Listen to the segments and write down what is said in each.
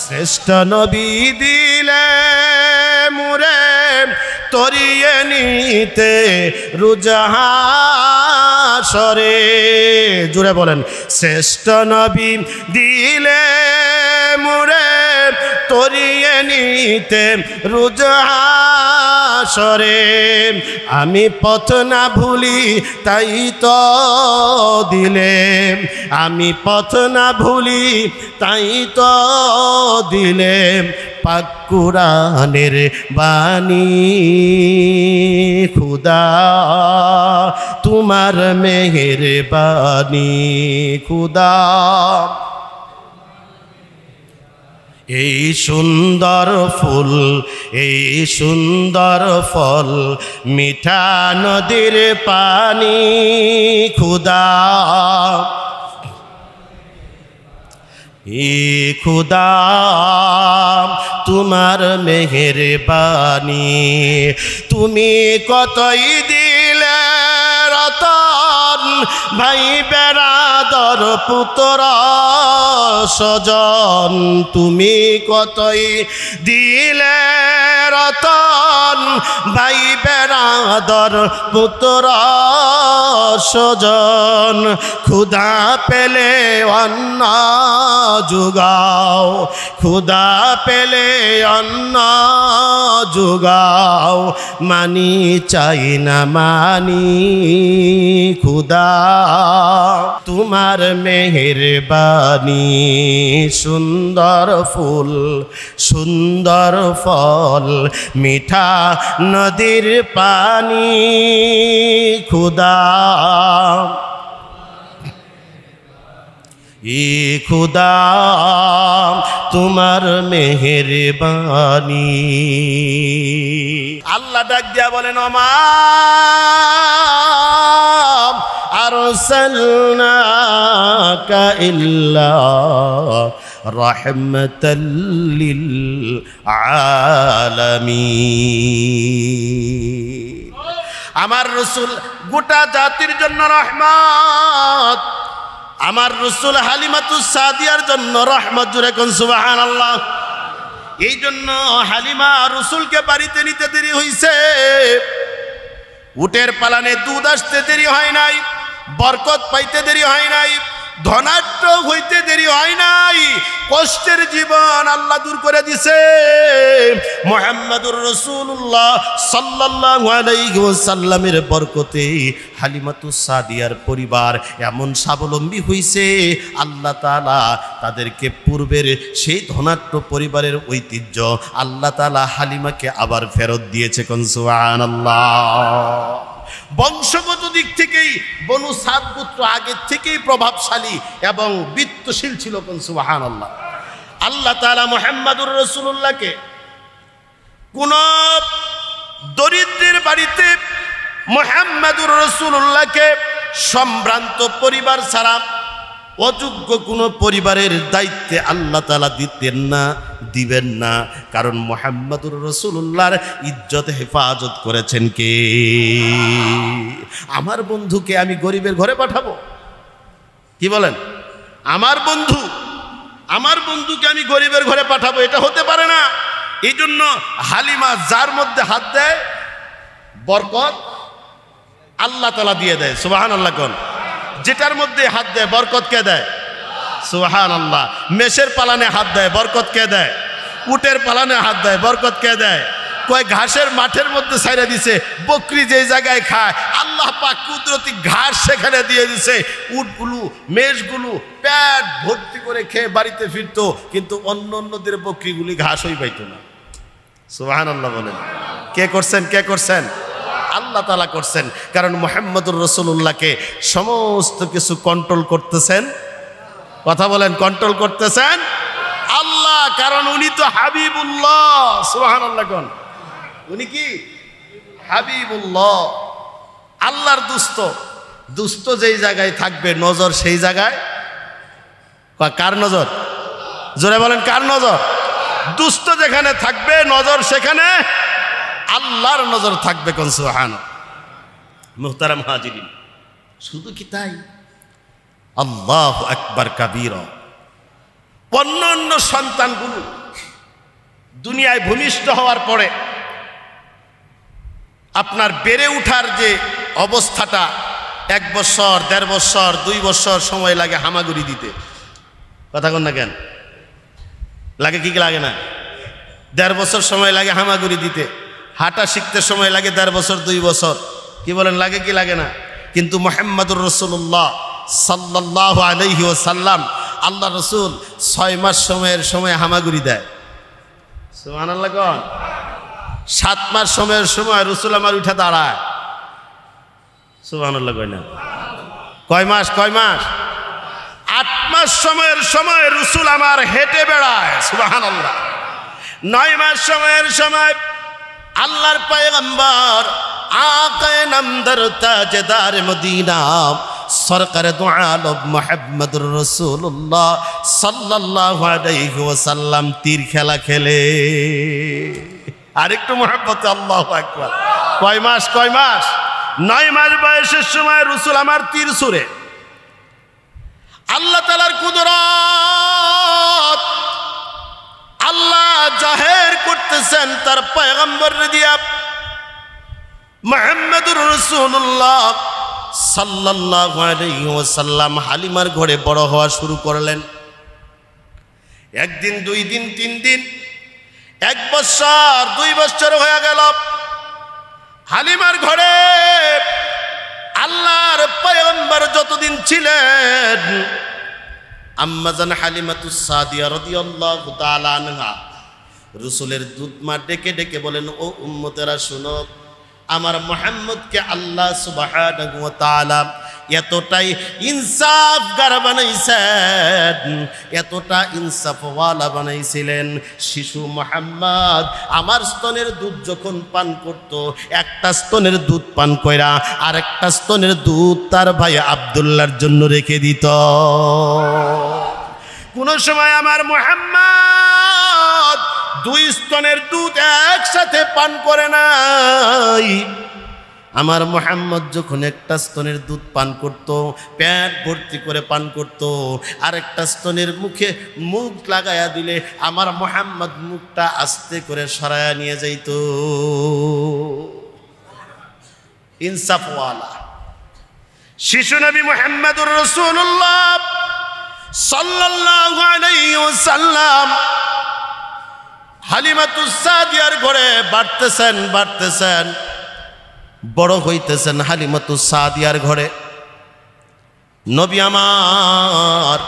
শ্রেষ্ঠ নবী দিলে মুরে তরিয়ে নিতে রুজহাসরে। জুড়ে বলেন, শ্রেষ্ঠ নবী দিলে মুরে তরিয়ে নিতে রুজহাসরে। আমি পথ না ভুলি তাই তো দিলে, আমি পথ না ভুলি তাই তো দিলে পাক কুরআনের বাণী। খুদা তোমার মেহেরবানি, খুদা এই সুন্দর ফুল, এই সুন্দর ফল, মিঠা নদীর পানি। খুদা এ খুদা তোমার মেহেরবানি। তুমি কতই দিলে রতন, ভাই বেরাদর পুত্র স্বজন। তুমি কতই দিলে রতন, ভাই বেরাদর পুত্র স্বজন। ক্ষুধা পেলে অন্ন যোগাও, ক্ষুধা পেলে অন্ন যোগাও। মানি চাই না মানি, খুদা তোমার মেহেরবানি। সুন্দর ফুল, সুন্দর ফল, মিঠা নদীর পানি। খুদা ই খুদা তোমার মেহেরবানি। আল্লাহ ডাক দিয়া বলেন, ওমা আরসালনাকা ইল্লা রাহমাতাল লিল আলামিন। আমার রাসূল গোটা জাতির জন্য রহমত, আমার রাসূল হালিমাতুস সাদিয়ার জন্য রহমত। জুড়ে কোন সুবহানাল্লাহ। এই জন্য হালিমা রাসূলকে বাড়িতে নিতে দেরি হইছে। উটের পালানে দুধ আসতে দেরি হয় নাই, বরকত পাইতে দেরি হয় নাই, ধনাঢ্য হইতে দেরি হয় নাই। কষ্টের জীবন আল্লাহ দূর করে দিছে। মুহাম্মদুর রাসূলুল্লাহ সাল্লাল্লাহু আলাইহি ওয়াসাল্লামের বরকতে হালিমাতুস সাদিয়ার পরিবার এমন স্বাবলম্বী হইছে, আল্লাহ তাআলা তাদেরকে পূর্বের সেই ধনাঢ্য পরিবারের ঐতিহ্য আল্লাহ তাআলা হালিমাকে আবার ফেরত দিয়েছে। কোন সুবহানাল্লাহ। বংশগত দিক থেকেই বনু সাদ পুত্র আগের থেকেই প্রভাবশালী এবং বিত্তশীল ছিল। কোন সুবহানাল্লাহ। আল্লাহ তাআলা মুহাম্মদুর রাসূলুল্লাহকে কোন দরিদ্রের বাড়িতে মুহাম্মদুর রাসূলুল্লাহকে সম্ভ্রান্ত পরিবার ছাড়া অযোগ্য কোনো পরিবারের দায়িত্বে আল্লাহ তাআলা দিতেন না, দিবেন না। কারণ মুহাম্মদুর রাসূলুল্লাহর ইজ্জত হেফাজত করেছেন কে? আমার বন্ধুকে আমি গরিবের ঘরে পাঠাবো? কি বলেন? আমার বন্ধুকে আমি গরিবের ঘরে পাঠাবো? এটা হতে পারে না। এই জন্য হালিমা যার মধ্যে হাত দেয় বরকত আল্লাহ তাআলা দিয়ে দেয়। সুবহানাল্লাহ। কোন যেটার মধ্যে হাত দেয় বরকত কে দেয়? সুবহানাল্লাহ। মেষের পালানে হাত দেয় বরকত কে দেয়? উটের পালানে হাত দেয় বরকত কে দেয়? কয় ঘাসের মাঠের মধ্যে ছাইরা দিছে, বকরি যে জায়গায় খায় আল্লাহ পাক কুদরতি ঘাস সেখানে দিয়ে দিছে। উটগুলো মেষগুলো পেট ভর্তি করে খেয়ে বাড়িতে ফিরতো, কিন্তু অন্যদের বকরিগুলি ঘাসই পাইতো না। সুবহানাল্লাহ বলেন। কে করছেন? কে করছেন? আল্লাহ তাআলা করছেন। কারণ মুহাম্মদুর রাসূলুল্লাহকে সমস্ত কিছু কন্ট্রোল করতেছেন। কথা বলেন, কন্ট্রোল করতেছেন আল্লাহ। কারণ উনি তো হাবিবুল্লাহ। সুবহানাল্লাহ। কোন উনি কি? হাবিবুল্লাহ, আল্লাহর দুস্ত। দুস্ত যেই জায়গায় থাকবে নজর সেই জায়গায়। কার নজর? জোরে বলেন, কার নজর? দুস্ত যেখানে থাকবে নজর সেখানে আল্লাহর নজর থাকবে। কোন সুবহানাল্লাহ। মুহতারাম হাজিরিন, শুধু কি তাই? আল্লাহু আকবার কাবীরা অন্যান্য সন্তানগুলো দুনিয়ায় ভূমিষ্ঠ হওয়ার পরে আপনার বেড়ে ওঠার যে অবস্থাটা 1 বছর 1.5 বছর 2 বছর সময় লাগে হামাগুড়ি দিতে, কথা কন না কেন? লাগে কি লাগে না? 1.5 বছর সময় লাগে হামাগুড়ি দিতে, হাঁটা শিখতে সময় লাগে 1.5 বছর 2 বছর, কি বলেন লাগে কি লাগে না? কিন্তু মুহাম্মদুর রাসূলুল্লাহ সাল্লাল্লাহু আলাইহি ওয়াসাল্লাম আল্লাহ রসুল 6 মাস সময় হামাগুড়ি দেয়। সুবহানাল্লাহ কোন? 7 মাস সময় রসুল আমার উঠে দাঁড়ায়। সুবহানাল্লাহ কয় না? কয় মাস? 8 মাস সময় রসুল আমার হেঁটে বেড়ায়। সুবহানাল্লাহ। 9 মাস সময় আল্লাহর পয়গম্বর আকায়ে নামদার তাজদার মদিনা সরকার দু আলম মুহাম্মদুর রাসূলুল্লাহ সাল্লাল্লাহু আলাইহি ওয়াসাল্লাম তীর খেলা খেলে। আরেকটু মুহাব্বতে আল্লাহু আকবার। কয় মাস? 9 মাস বয়সের সময় রাসূল আমার তীর ছুঁড়ে। আল্লাহ তাআলার কুদরত আল্লাহ জাহের করতেছেন তার পয়গম্বর দিয়া। মুহাম্মদুর রাসূলুল্লাহ সাল্লাল্লাহু আলাইহি ওয়াসাল্লাম হালিমার ঘরে বড় হওয়া শুরু করলেন। 1 দিন 2 দিন 3 দিন 1 বছর 2 বছর হয়ে গেল। হালিমার ঘরে আল্লাহর পয়গম্বর যতদিন ছিলেন, আম্মা জান হালিমাতুস সাদিয়া রাদিয়াল্লাহু তাআলা আনহা রাসূলের দুধ মা ডেকে ডেকে বলেন, ও উম্মতেরা শুনো, আমার মুহাম্মদকে আল্লাহ সুবহানাহু ওয়া তাআলা এতটাই ইনসাফগার বানাইছেন, এতটা ইনসাফওয়ালা বানাইছিলেন। শিশু মুহাম্মদ আমার স্তনের দুধ যখন পান করত, একটা স্তনের দুধ পান কইরা আরেকটা স্তনের দুধ তার ভাই আব্দুল্লাহর জন্য রেখে দিত। কোন সময় আমার মুহাম্মদ 2 স্তনের দুধ একসাথে পান করে নাই। আমার মুহাম্মদ যখন একটা স্তনের দুধ পান করত, পেট ভর্তি করে পান করত, আরেকটা স্তনের মুখে মুখ লাগায়া দিলে আমার মুহাম্মদ মুখটা আস্তে করে সরায়া নিয়ে যাইত। ইনসাফওয়ালা শিশু নবী মুহাম্মদুর রাসূলুল্লাহ সাল্লাল্লাহু আলাইহি ওয়াসাল্লাম হালিমাতুস সাদিয়ার ঘরে বাড়তেছেন, বড় হইতেছেন হালিমাতুস সাদিয়ার ঘরে। নবী আমার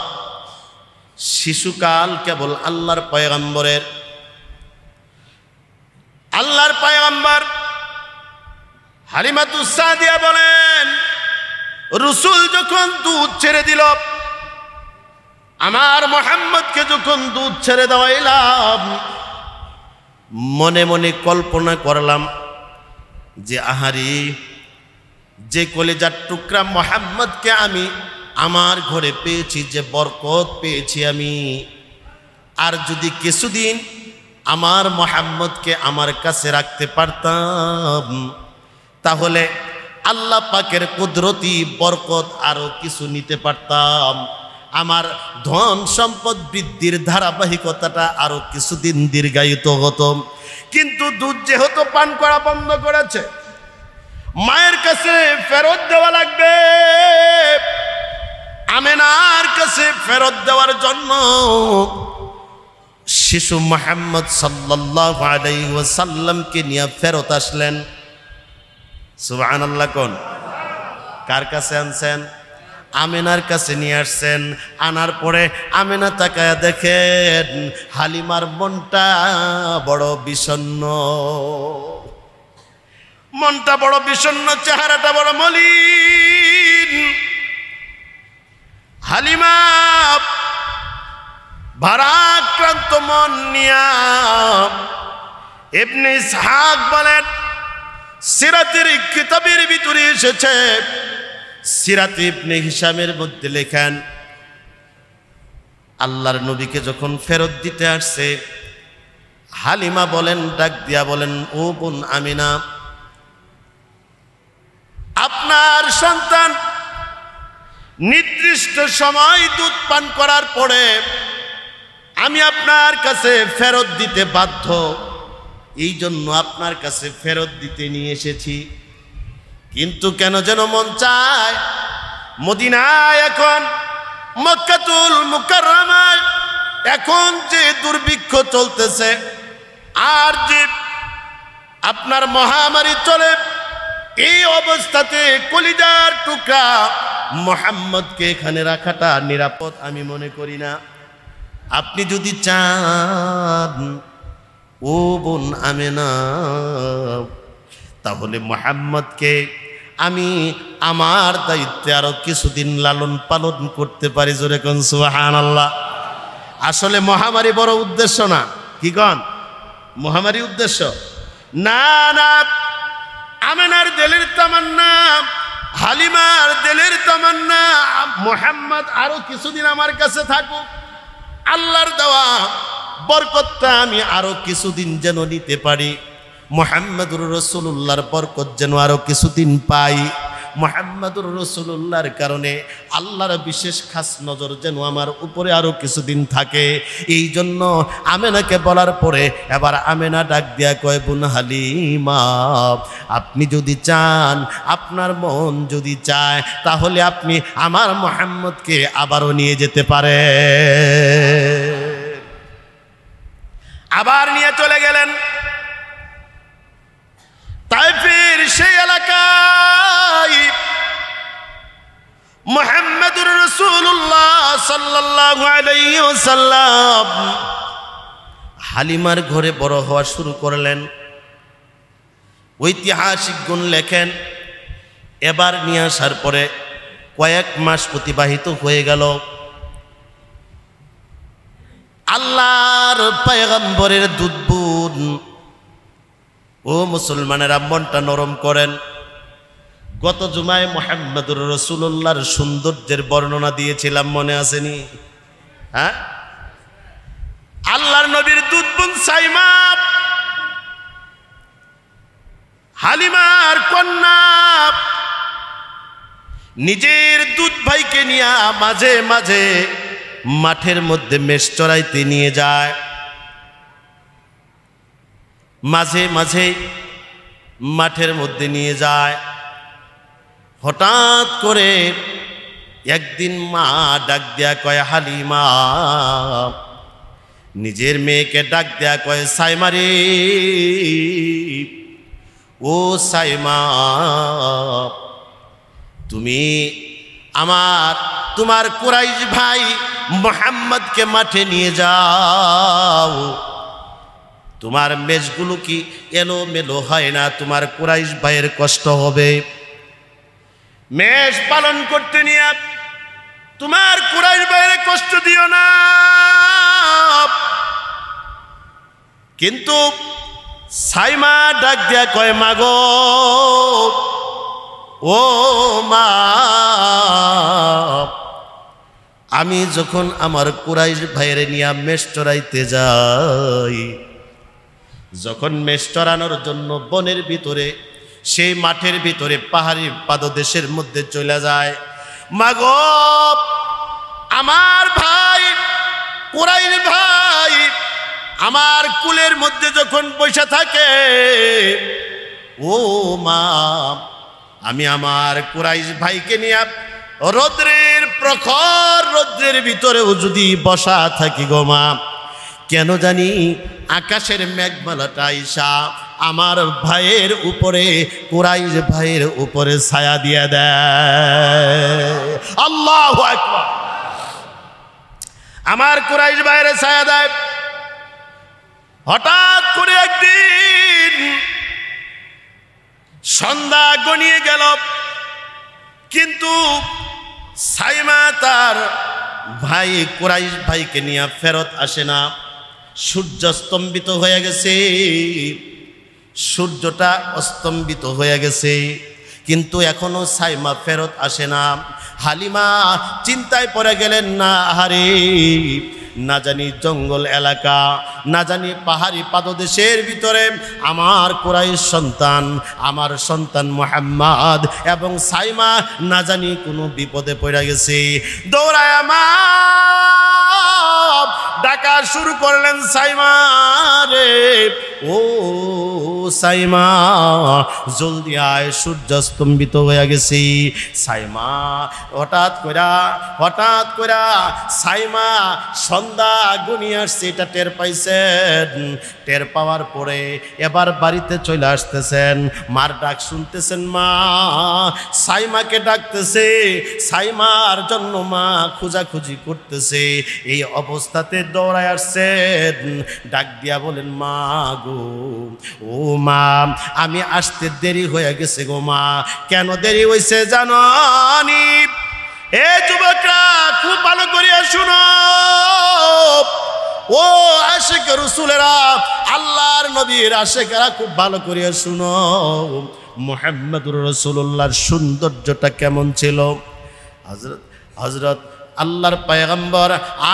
শিশুকাল কেবল আল্লাহর পয়গম্বর হালিমাতুস সাদিয়া বলেন, রাসূল যখন দুধ ছেড়ে দিল, আমার মুহাম্মদকে যখন দুধ ছেড়ে দেওয়াইলাম, মনে মনে কল্পনা করলাম যে আহারি, যে কলিজার টুকরা মুহাম্মদকে আমি আমার ঘরে পেয়েছি, যে বরকত পেয়েছি আমি, আর যদি কিছুদিন আমার মুহাম্মদকে আমার কাছে রাখতে পারতাম, তাহলে আল্লাহ পাকের কুদরতি বরকত আরো কিছু নিতে পারতাম, আমার ধন সম্পদ বৃদ্ধির ধারাবাহিকতাটা আরো কিছুদিন দীর্ঘায়িত হতো। কিন্তু দুধ যেহেতু পান করা বন্ধ করেছে, মায়ের কাছে ফেরত দেওয়া লাগবে। আমেনার কাছে ফেরত দেওয়ার জন্য শিশু মুহাম্মদ সাল্লাল্লাহু আলাইহি ওয়াসাল্লামকে নিয়ে ফেরত আসলেন। সুবহানাল্লাহ কোন? কার কাছে আনছেন? আমেনার কাছে নিয়ে আসছেন। আনার পরে আমেনা তাকায়া দেখেন হালিমার মনটা বড় বিষণ্ণ, চেহারাটা বড় মলিন। হালিমা ভারাক্রান্ত মন নিয়া ইবনে ইসহাক বলেন, সিরাতের কিতাবের ভিতরে এসেছে, সিরাত ইবনে হিশামের মধ্যে লেখেন, আল্লাহর নবীকে যখন ফেরত দিতে আসছে, হালিমা বলেন, ডাক দিয়া বলেন, ও বোন আমিনা, আপনার সন্তান নির্দিষ্ট সময় দুধ পান করার পরে আমি আপনার কাছে ফেরত দিতে বাধ্য, এই জন্য আপনার কাছে ফেরত দিতে নিয়ে এসেছি। কিন্তু কেন যেন মন চায় মদিনায় এখন মক্কাতুল মুকাররমায় এখন যে দুর্ভিক্ষ চলতেছে আর যে আপনার মহামারী চলে, এই অবস্থাতে কলিজার টুকরা মুহাম্মদকে এখানে রাখাটা নিরাপদ আমি মনে করি না। আপনি যদি চান ও বোন আমেনা, তাহলে মুহাম্মদকে আমি আমার দায়িত্বে আরো কিছুদিন লালন পালন করতে পারি। জোরে কোন সুবহানাল্লাহ। আসলে মহামারী বড় উদ্দেশ্য না, কি কন? মহামারী উদ্দেশ্য না, না। আমেনার দিলের তামান্না, হালিমার দিলের তামান্না মুহাম্মদ আরো কিছুদিন আমার কাছে থাকুক, আল্লাহর দেওয়া বরকতটা আমি আরো কিছুদিন যেন নিতে পারি, মুহাম্মদুর রাসূলুল্লাহর বরকত যেন আরো কিছুদিন পাই, মুহাম্মদুর রাসূলুল্লাহর কারণে আল্লাহর বিশেষ খাস নজর যেন আমার উপরে আরো কিছুদিন থাকে। এই জন্য আমেনাকে বলার পরে এবার আমেনা ডাক দিয়া কয়, বোন হালিমা, আপনি যদি চান, আপনার মন যদি চায়, তাহলে আপনি আমার মুহাম্মদকে আবারও নিয়ে যেতে পারে। আবার নিয়ে চলে গেলেন তায়েফের সেই এলাকায়। মুহাম্মদুর রাসূলুল্লাহ সাল্লাল্লাহু আলাইহি ওয়াসাল্লাম হালিমার ঘরে বড় হওয়া শুরু করলেন। ঐতিহাসিক গুণ লেখেন, এবার নিয়ে আসার পরে কয়েক মাস অতিবাহিত হয়ে গেল। আল্লাহর পয়গম্বরের দুধ ও মুসলমানেরা মনটা নরম করেন। গত জুমায় মুহাম্মদুর রাসূলুল্লাহর সৌন্দর্যের বর্ণনা দিয়েছিলাম, মনে আসেনি? হ্যাঁ, আল্লাহর নবীর দুধ বোন সাইমা, হালিমার কন্যা, নিজের দুধ ভাইকে নিয়ে মাঝে মাঝে মাঠের মধ্যে মেষ চড়াইতে নিয়ে যায়। মাঝে মাঝে মাঠের মধ্যে নিয়ে যায়। হঠাৎ করে একদিন মা ডাক দেয়া কয়, হালিমা, নিজের মেয়েকে ডাক দেয়া কয়, সাইমা রে, ও সাইমা, তুমি তোমার কুরাইশ ভাই মুহাম্মদকে মাঠে নিয়ে যাও। তোমার মেষগুলো কি এলো মেলো হয় না? তোমার কুরাইশ ভাইয়ের কষ্ট হবে। মেষ পালন করতে নিয়ে তোমার কুরাইশ ভাইয়ের কষ্ট দিও না। কিন্তু সাইমা ডাক দিয়া কয়, মা গো, ও মা, আমি যখন আমার কুরাইশ ভাইয়ের নিয়ে মেষ চড়াইতে যাই, যখন মেষ চড়ানোর জন্য বনের ভিতরে, সেই মাঠের ভিতরে পাহাড়ি পাদদেশের মধ্যে চলে যায়, মাগো, আমার ভাই কুরাইশ ভাই আমার কুলের মধ্যে যখন বসে থাকে, ও মা, আমি আমার কুরাইশ ভাইকে নিয়ে রৌদ্রের প্রখর রৌদ্রের ভিতরেও যদি বসা থাকি গো মা, কেন জানি আকাশের মেঘমালাটা আইসা আমার ভাইয়ের উপরে, কুরাইশ ভাইয়ের উপরে ছায়া দিয়ে দেয়। আল্লাহু আকবার। আমার কুরাইশ ভাইয়ের ছায়া দেয়। হঠাৎ করে একদিন সন্ধ্যা গনিয়ে গেল, কিন্তু সাইমা তার ভাই কুরাইশ ভাইকে নিয়ে ফেরত আসে না। সূর্য স্তম্ভিত হয়ে গেছে, সূর্যটা অস্তম্ভিত হয়ে গেছে, কিন্তু এখনো সাইমা ফেরত আসে না। হালিমা চিন্তায় পড়ে গেলেন, না আহারে, না জানি জঙ্গল এলাকা, না জানি পাহাড়ি পাদদেশের ভিতরে আমার কুরাইশ সন্তান, আমার সন্তান মুহাম্মদ এবং সাইমা না জানি কোনো বিপদে পড়ে গেছে। দৌড়ায় আমার ডাকা শুরু করলেন, সাইমা রে, ও সাইমা জলদি আয়, সূর্যাস্তম্বিত হয়ে গেছি। সাইমা হঠাৎ কইরা সাইমা সন্ধ্যা ঘনিয়ে আসছে, এটা টের পাইছেন। টের পাওয়ার পরে এবার বাড়িতে চলে আসতেছেন, মার ডাক শুনতেছেন, মা সাইমাকে ডাকতেছে, সাইমার জন্য মা খোঁজাখুঁজি করতেছে। এই অবস্থাতে দৌড়ায় আসছেন, ডাক দিয়া বলেন, মা গো, ও মা আমি আসতে দেরি হয়ে গেছে গো মা। কেন দেরি হয়েছে জানো নি? এ যুবকরা খুব ভালো করিয়া শুনো, ও আশিক রাসূলেরা, আল্লাহর নবীর আশিকেরা খুব ভালো করিয়া শুনো। মুহাম্মদুর রাসূলুল্লাহর সৌন্দর্যটা কেমন ছিল? হযরত আল্লাহর পয়গম্বর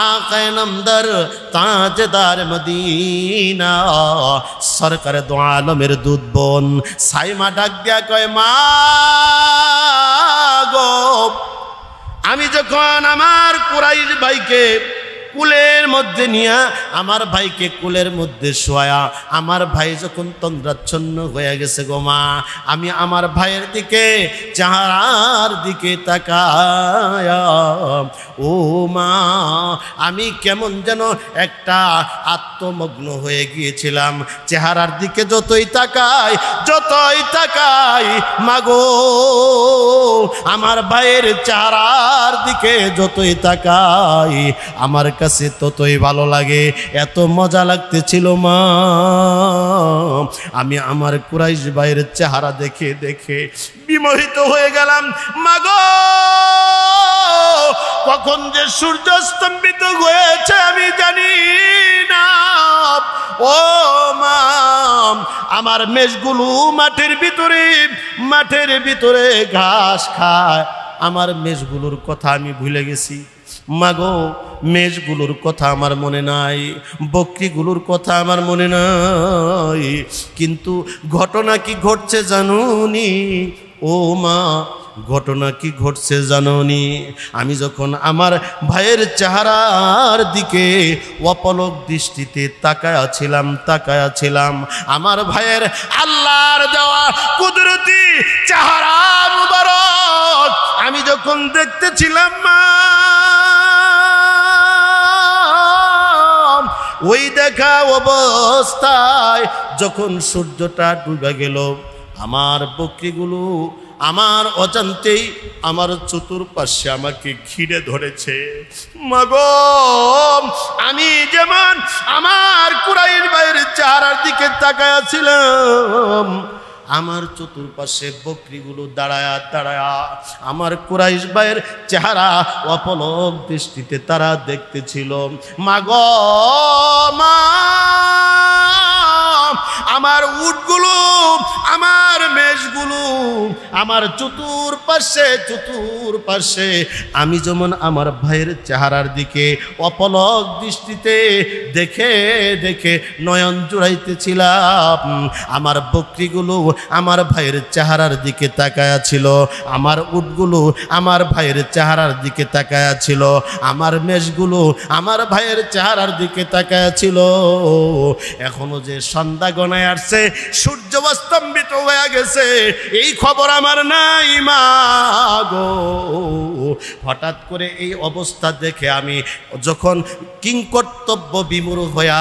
আকায়ে নামদার তাজদার মদিনা সরকারে দু আলমের দুধ বোন সাইমা ডাক দিয়া কয়, মা গো, আমি যখন আমার কুরাইশ ভাইকে কুলের মধ্যে নিয়া, আমার ভাইকে কুলের মধ্যে শোয়া, আমার ভাই যখন তন্দ্রাচ্ছন্ন হয়ে গেছে গো মা, আমি আমার ভাইয়ের দিকে, চেহারার দিকে তাকায়া, ও মা আমি কেমন যেন একটা আত্মমগ্ন হয়ে গিয়েছিলাম। চেহারার দিকে যতই তাকাই মাগো, আমার ভাইয়ের চেহারার দিকে যতই তাকাই আমার কাছে ততই ভালো লাগে। এত মজা লাগতেছিল মা, আমি আমার কুরাইশ ভাইয়ের চেহারা দেখে দেখে বিমোহিত হয়ে গেলাম। মাগো, কখন যে সূর্য স্তম্ভিত হয়েছে আমি জানি না। ও মা, আমার মেষগুলো মাঠের ভিতরে ঘাস খায়, আমার মেষগুলোর কথা আমি ভুলে গেছি। মাগো, মেষগুলোর কথা আমার মনে নাই, বকরিগুলোর কথা আমার মনে নাই, কিন্তু ঘটনা কি ঘটছে জানুনি? ও মা, ঘটনা কি ঘটছে জানোনি? আমি যখন আমার ভাইয়ের চেহারার দিকে অপলক দৃষ্টিতে তাকায়াছিলাম, আমার ভাইয়ের আল্লাহর দেওয়া কুদরতি চেহারা মুবারক আমি যখন দেখতেছিলাম মা, ওই দেখা অবস্থায় যখন সূর্যটা ডুবে গেল, আমার বকরিগুলো আমার অজান্তেই আমার চতুর্পাশে আমাকে ঘিরে ধরেছে। মাগো, আমি যেমন আমার কুরাইশ ভাইয়ের চেহারার দিকে তাকায়াছিলাম, আমার চতুর্পাশে বকরিগুলো দাঁড়ায়া আমার কুরাইশ ভাইয়ের চেহারা অপলক দৃষ্টিতে তারা দেখতেছিল। মাগো মা, আমার উটগুলো, আমার মেষগুলো, আমার চতুর্পাশে আমি যেমন আমার ভাইয়ের চেহারার দিকে অপলক দৃষ্টিতে দেখে দেখে নয়ন জুড়াইতেছিলাম, আমার বকরিগুলো আমার ভাইয়ের চেহারার দিকে তাকায়া ছিল, আমার উটগুলো আমার ভাইয়ের চেহারার দিকে তাকায়া ছিল, আমার মেষগুলো আমার ভাইয়ের চেহারার দিকে তাকায়া ছিল। এখনো যে সন্ধ্যা গনায় আসছে, সূর্য স্তম্ভিত হয়ে গেছে, এই খবর আমার নাই মা গো। হঠাৎ করে এই অবস্থা দেখে আমি যখন কিংকর্তব্য বিমূঢ় হইয়া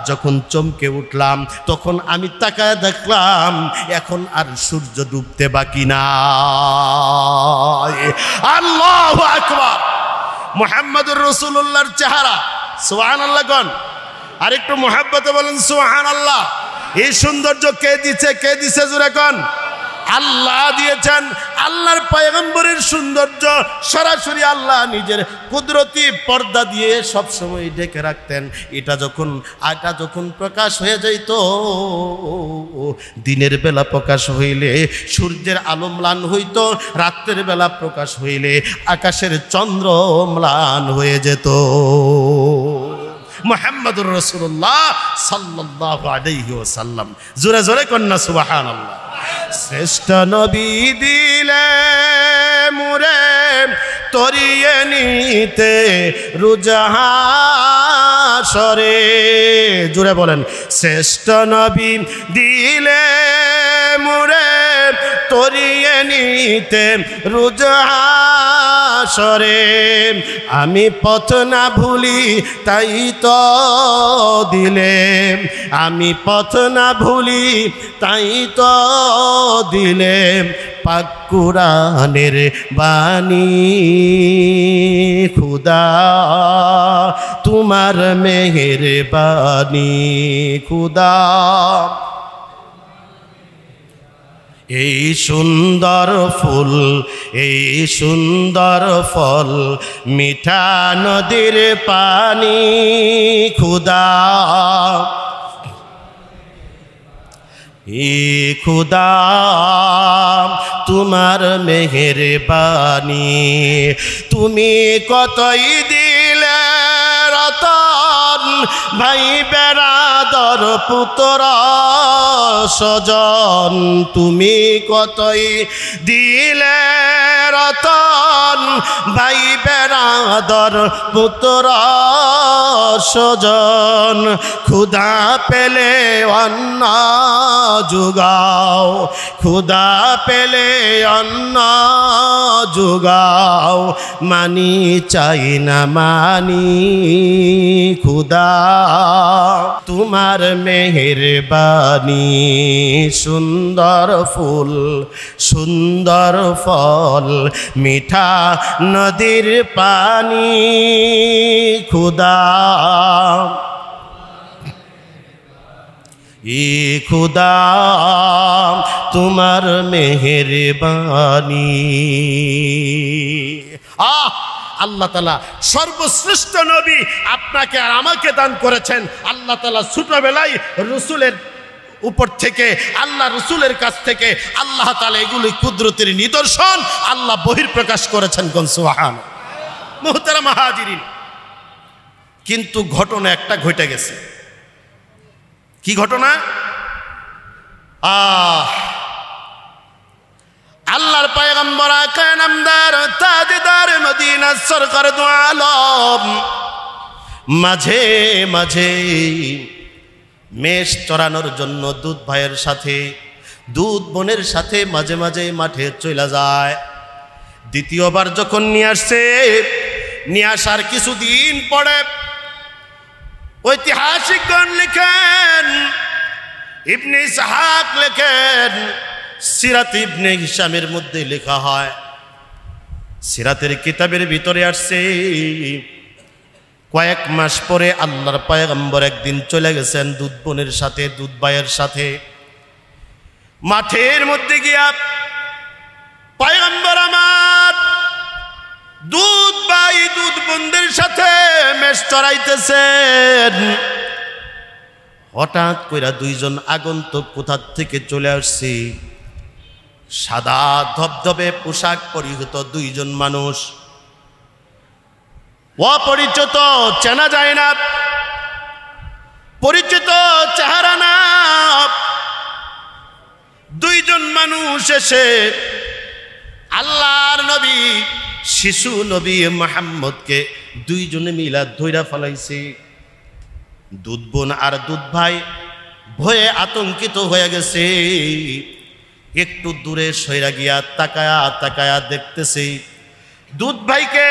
যখন চমকে উঠলাম, তখন আমি তাকায় দেখলাম এখন আর সূর্য ডুবতে বাকি নাই। আল্লাহু আকবার! মুহাম্মদুর রাসূলুল্লাহর চেহারা, সুবহানাল্লাহ কোন? আর একটু মুহাব্বতে বলেন সুবহানাল্লাহ। এই সৌন্দর্য কে দিছে জোরে কোন? আল্লাহ দিয়েছেন। আল্লাহর পয়গম্বরের সৌন্দর্য সরাসরি আল্লাহ নিজের কুদরতি পর্দা দিয়ে সব সময় ঢেকে রাখতেন। এটা যখন প্রকাশ হয়ে যাইত, দিনের বেলা প্রকাশ হইলে সূর্যের আলো ম্লান হইত, রাত্রের বেলা প্রকাশ হইলে আকাশের চন্দ্র ম্লান হয়ে যেত। মুহাম্মদুর রাসূলুল্লাহ সাল্লাল্লাহু আলাইহি ওয়াসাল্লাম, জোরে জোরে কন্যা সুবহানাল্লাহ। শ্রেষ্ঠ নবী দিলে মুরে তরিয়ে নিতে রুজহাসরে। জুড়ে বলেন শ্রেষ্ঠ নবী দিলে মুরে তরিয়ে নিতে রুজহাসরে। আমি পথ না ভুলি তাই তো দিলে, আমি পথ না ভুলি তাই তো দিলে পাক কুরআনের বাণী। খুদা তোমার মেহেরবানি, খুদা এই সুন্দর ফুল এই সুন্দর ফল মিঠা নদীর পানি। খুদা খুদা তোমার মেহেরবানি। তুমি কতই দিলে রতন ভাই বেরাদর পুত্র স্বজন। তুমি কতই দিলে রতন ভাই বেরাদর পুত্র স্বজন। ক্ষুধা পেলে অন্ন যোগাও, ক্ষুধা পেলে অন্ন যোগাও। মানি চাই না মানি খুদা তোমার মেহেরবানি। সুন্দর ফুল সুন্দর ফল মিঠা নদীর পানি। খুদা খুদা তোমার মেহেরবানি। আল্লাহ তাআলা সর্বশ্রেষ্ঠ নবী আপনাকে আর আমাকে দান করেছেন। আল্লাহ তাআলা ছোটবেলায় রসুলের উপর থেকে আল্লাহ রসুলের কাছ থেকে আল্লাহ তাআলা এগুলি কুদরতের নিদর্শন আল্লাহ বহির্প্রকাশ করেছেন। কোন সুবহানাল্লাহ। মুহতারাম হাজিরিন, কিন্তু ঘটনা একটা ঘটে গেছে। কি ঘটনা? আল্লাহর পয়গম্বর আকা নামদার তাজদার মদিনা সরকার দু আলম মাঝে মাঝে মেষ চরানোর জন্য দুধ ভাইয়ের সাথে দুধ বোনের সাথে মাঝে মাঝে মাঠে চলে যায়। দ্বিতীয়বার যখন নিয়ে আসছে, নিয়ে আসার কিছুদিন পরে ঐতিহাসিকগণ লিখেন, ইবনে ইসহাক লেখেন, সিরাত ইবনে হিশামের মধ্যে লেখা হয়, সিরাতের কিতাবের ভিতরে আসছে কয়েক মাস পরে আল্লাহর পয়গম্বর একদিন চলে গেছেন দুধ বোনের সাথে দুধ ভাইয়ের সাথে মাঠের মধ্যে গিয়া পয়গম্বর আমার দুধ ভাই দুধ বোনদের সাথে মেষ চড়াইতেছেন। হঠাৎ কইরা দুইজন আগন্তুক কোথা থেকে চলে আসছে। সাদা ধবধবে পোশাক পরিহিত দুইজন মানুষ, অপরিচিত, চেনা যায় না, পরিচিত চেহারা না। দুইজন মানুষ এসে আল্লাহর নবী শিশু নবী মুহাম্মদকে দুইজনে মিলা ধইরা ফেলাইছে। দুধ বোন আর দুধ ভাই ভয়ে আতঙ্কিত হয়ে গেছে। একটু দূরে সইরা গিয়া তাকায়া তাকায়া দেখতেছে দুধ ভাইকে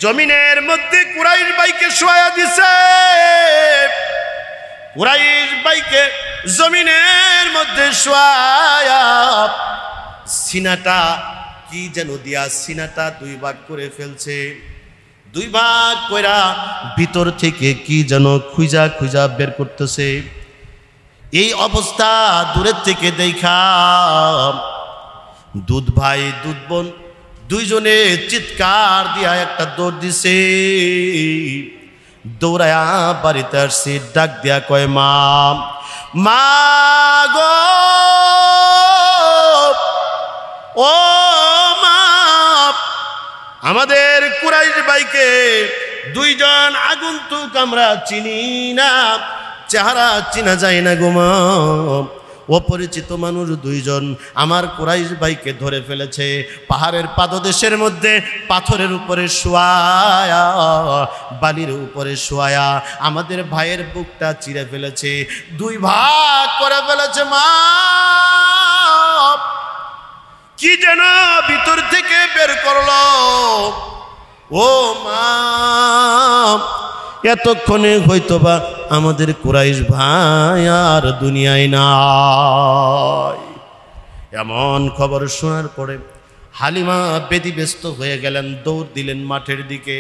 জমিনের মধ্যে কুরাইশ ভাইকে শোয়া দিছে। কুরাইশ ভাইকে জমিনের মধ্যে শোয়া সিনাটা কি যেন দিয়া সিনাটা দুই ভাগ করে ফেলছে। দুই ভাগ কইরা ভিতর থেকে কি যেন খুঁজা খুঁজা বের করতেছে। এই অবস্থা দূরের থেকে দেখা দুধ ভাই দুধ বোন দুইজনে চিৎকার দিয়া একটা দৌড় দিছে। দৌড়ায়া বাড়িতে আসছে, ডাক দিয়া কয় মা, মা গো, ও মা, আমাদের কুরাইশ ভাইকে দুইজন আগন্তুক আমরা চিনি না, চেহারা চিনা যায় না গো মা, অপরিচিত মানুষ দুইজন আমার কুরাইশ ভাইকে ধরে ফেলেছে, পাহাড়ের পাদদেশের মধ্যে পাথরের উপরে শোয়ায়া, বালির উপরে শোয়ায়া আমাদের ভাইয়ের বুকটা চিরে ফেলেছে, দুই ভাগ করে ফেলেছে। মা কি যেন ভিতর থেকে বের করলো, ও মা এতক্ষণে হয়তোবা আমাদের কুরাইশ ভাই আর দুনিয়ায় নাই। এমন খবর শোনার পরে হালিমা ব্যতিব্যস্ত হয়ে গেলেন, দৌড় দিলেন মাঠের দিকে।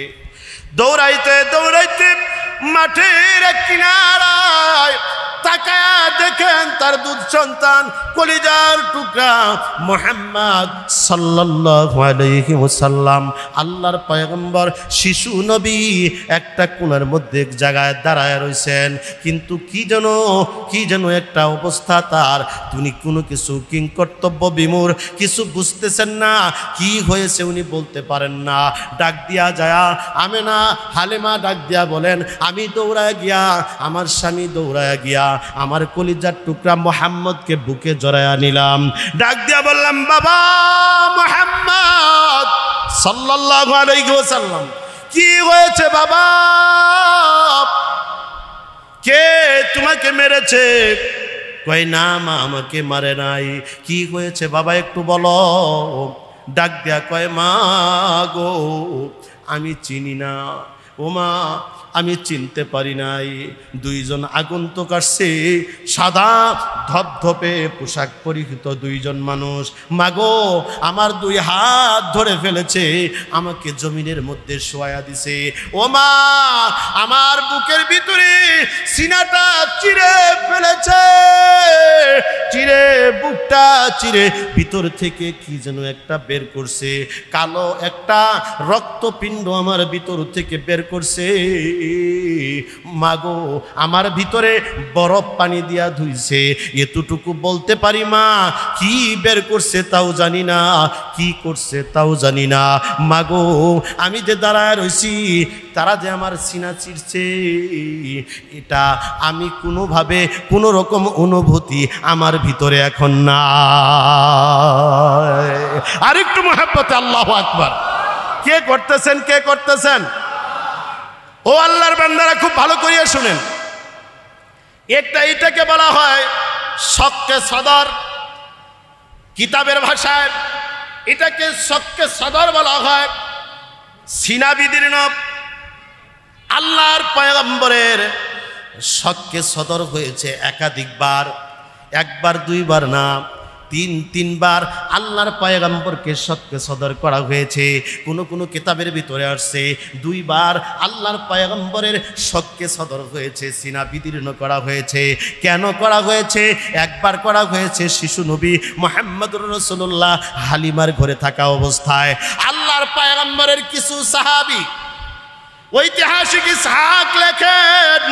দৌড়াইতে দৌড়াইতে মাঠের এক কিনারায় তাকায়া দেখেন তার দুধ সন্তান কলিজার টুকরা মুহাম্মদ সাল্লাল্লাহু আলাইহি ওয়াসাল্লাম, আল্লাহর পয়গম্বর শিশু নবী একটা কোণার মধ্যে এক জায়গায় দাঁড়ায় রয়েছেন। কিন্তু কি যেন একটা অবস্থা তার, তিনি কোনো কিছু কিংকর্তব্য বিমূঢ়, কিছু বুঝতেছেন না, কি হয়েছে উনি বলতে পারেন না। ডাক দিয়া যায় আমেনা, হালিমা ডাক দিয়া বলেন, আমি দৌড়ায় গিয়া, আমার স্বামী দৌড়ায় গিয়া আমার কলিজার টুকরা মুহাম্মদকে বুকে জড়ায়া নিলাম। ডাক দিয়া বললাম, বাবা মুহাম্মদ সাল্লাল্লাহু আলাইহি ওয়াসাল্লাম, কি হয়েছে বাবা? কে তোমাকে মেরেছে? কই না মা, আমাকে মারে নাই। কি হয়েছে বাবা একটু বলো। ডাক দিয়া কয়, মা গো আমি চিনি না, ও মা আমি চিনতে পারি নাই। দুইজন আগন্তুক আসছে, সাদা ধপধপে পোশাক পরিহিত দুইজন মানুষ। মাগো আমার দুই হাত ধরে ফেলেছে, আমাকে জমিনের মধ্যে শোয়া দিছে। ও মা আমার বুকের ভিতরে সিনাটা চিরে ফেলেছে, চিরে বুকটা চিরে ভিতর থেকে কি যেন একটা বের করছে, কালো একটা রক্তপিণ্ড আমার ভিতর থেকে বের করছে। মাগো আমার ভিতরে বরফ পানি দিয়া ধুইছে, এতটুকু বলতে পারি মা। কি বের করছে তাও জানি না, কি করছে তাও জানি না। মাগো আমি যে দাঁড়ায় রইছি, তারা যে আমার সিনা চিরছে, এটা আমি কোনোভাবে কোনো রকম অনুভূতি আমার ভিতরে এখন না। আরেকটু মহব্বতে আল্লাহু আকবার। কে করতেছেন, কে করতেছেন? ও আল্লাহর বান্দারা খুব ভালো করিয়া শুনেন, এটাকে বলা হয় শক্কে সদর, কিতাবের ভাষায় এটাকে শক্কে সদর বলা হয়। সিনা বিদীর্ণ, আল্লাহর পয়গম্বরের শক্কে সদর হয়েছে একাধিকবার, একবার দুইবার না, তিনবার আল্লাহর পয়গম্বরকে শক্কে সদর করা হয়েছে। কোন কিতাবের ভিতরে আসছে দুইবার আল্লাহর পয়গম্বরের শক্কে সদর হয়েছে, সিনা বিদীর্ণ করা হয়েছে। কেন করা হয়েছে? একবার করা হয়েছে শিশু নবী মুহাম্মদুর রাসূলুল্লাহ হালিমার ঘরে থাকা অবস্থায়। আল্লাহর পয়গম্বরের কিছু সাহাবী, ঐতিহাসিক ইসহাক লেখেন,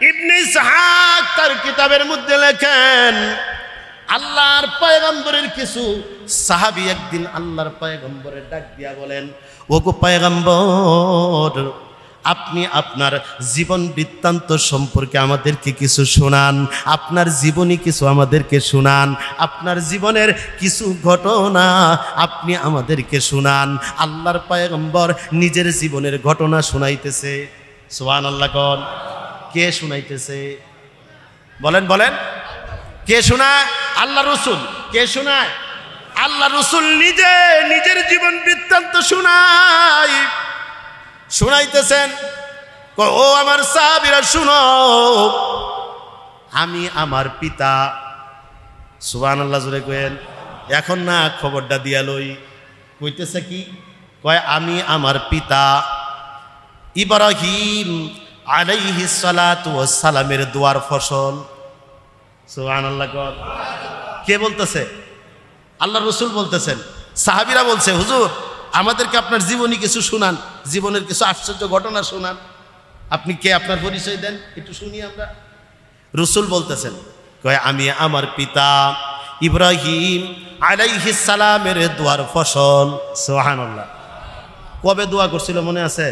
ইবনে ইসহাক তার কিতাবের মধ্যে লেখেন, আল্লাহর পয়গম্বরের কিছু সাহাবী একদিন আল্লাহর পয়গম্বরের ডাক দিয়া বলেন, ওগো পয়গম্বর আপনি আপনার জীবন বৃত্তান্ত সম্পর্কে আমাদেরকে কিছু শোনান, আপনার জীবনী কিছু আমাদেরকে শোনান, আপনার জীবনের কিছু ঘটনা আপনি আমাদেরকে শোনান। আল্লাহর পয়গম্বর নিজের জীবনের ঘটনা শোনাইতেছে। সুবহানাল্লাহ কোন? কে শোনাইতেছে? বলেন বলেন, কে শোনায়? আল্লাহ রসুল। কে শোনায়? আল্লাহ রসুল নিজে নিজের জীবন বৃত্তান্ত শোনাইতেছেন। ও আমার সাহাবীরা শুনো, আমি আমার পিতা, সুবহানাল্লাহ জোরে কইেন, এখন না খবরটা দিয়া লই। কইতেছে কি? কয় আমি আমার পিতা ইব্রাহিম আলাইহিস সালাতু ওয়াস সালামের দোয়ার ফসল। সুবহানাল্লাহ। কে বলতেছে? আল্লাহ রসুল বলতেছেন। সাহাবীরা বলছে, হুজুর আমাদেরকে আপনার জীবনী কিছু শুনান, জীবনের কিছু আশ্চর্য ঘটনা শুনান। আপনি কে? আপনার পরিচয় দেন, একটু শুনি আমরা। রসুল বলতেছেন, কয় আমি আমার পিতা ইব্রাহিম আলাইহিস সালামের দোয়ার ফসল। সুবহানাল্লাহ। কবে দোয়া করছিল মনে আছে?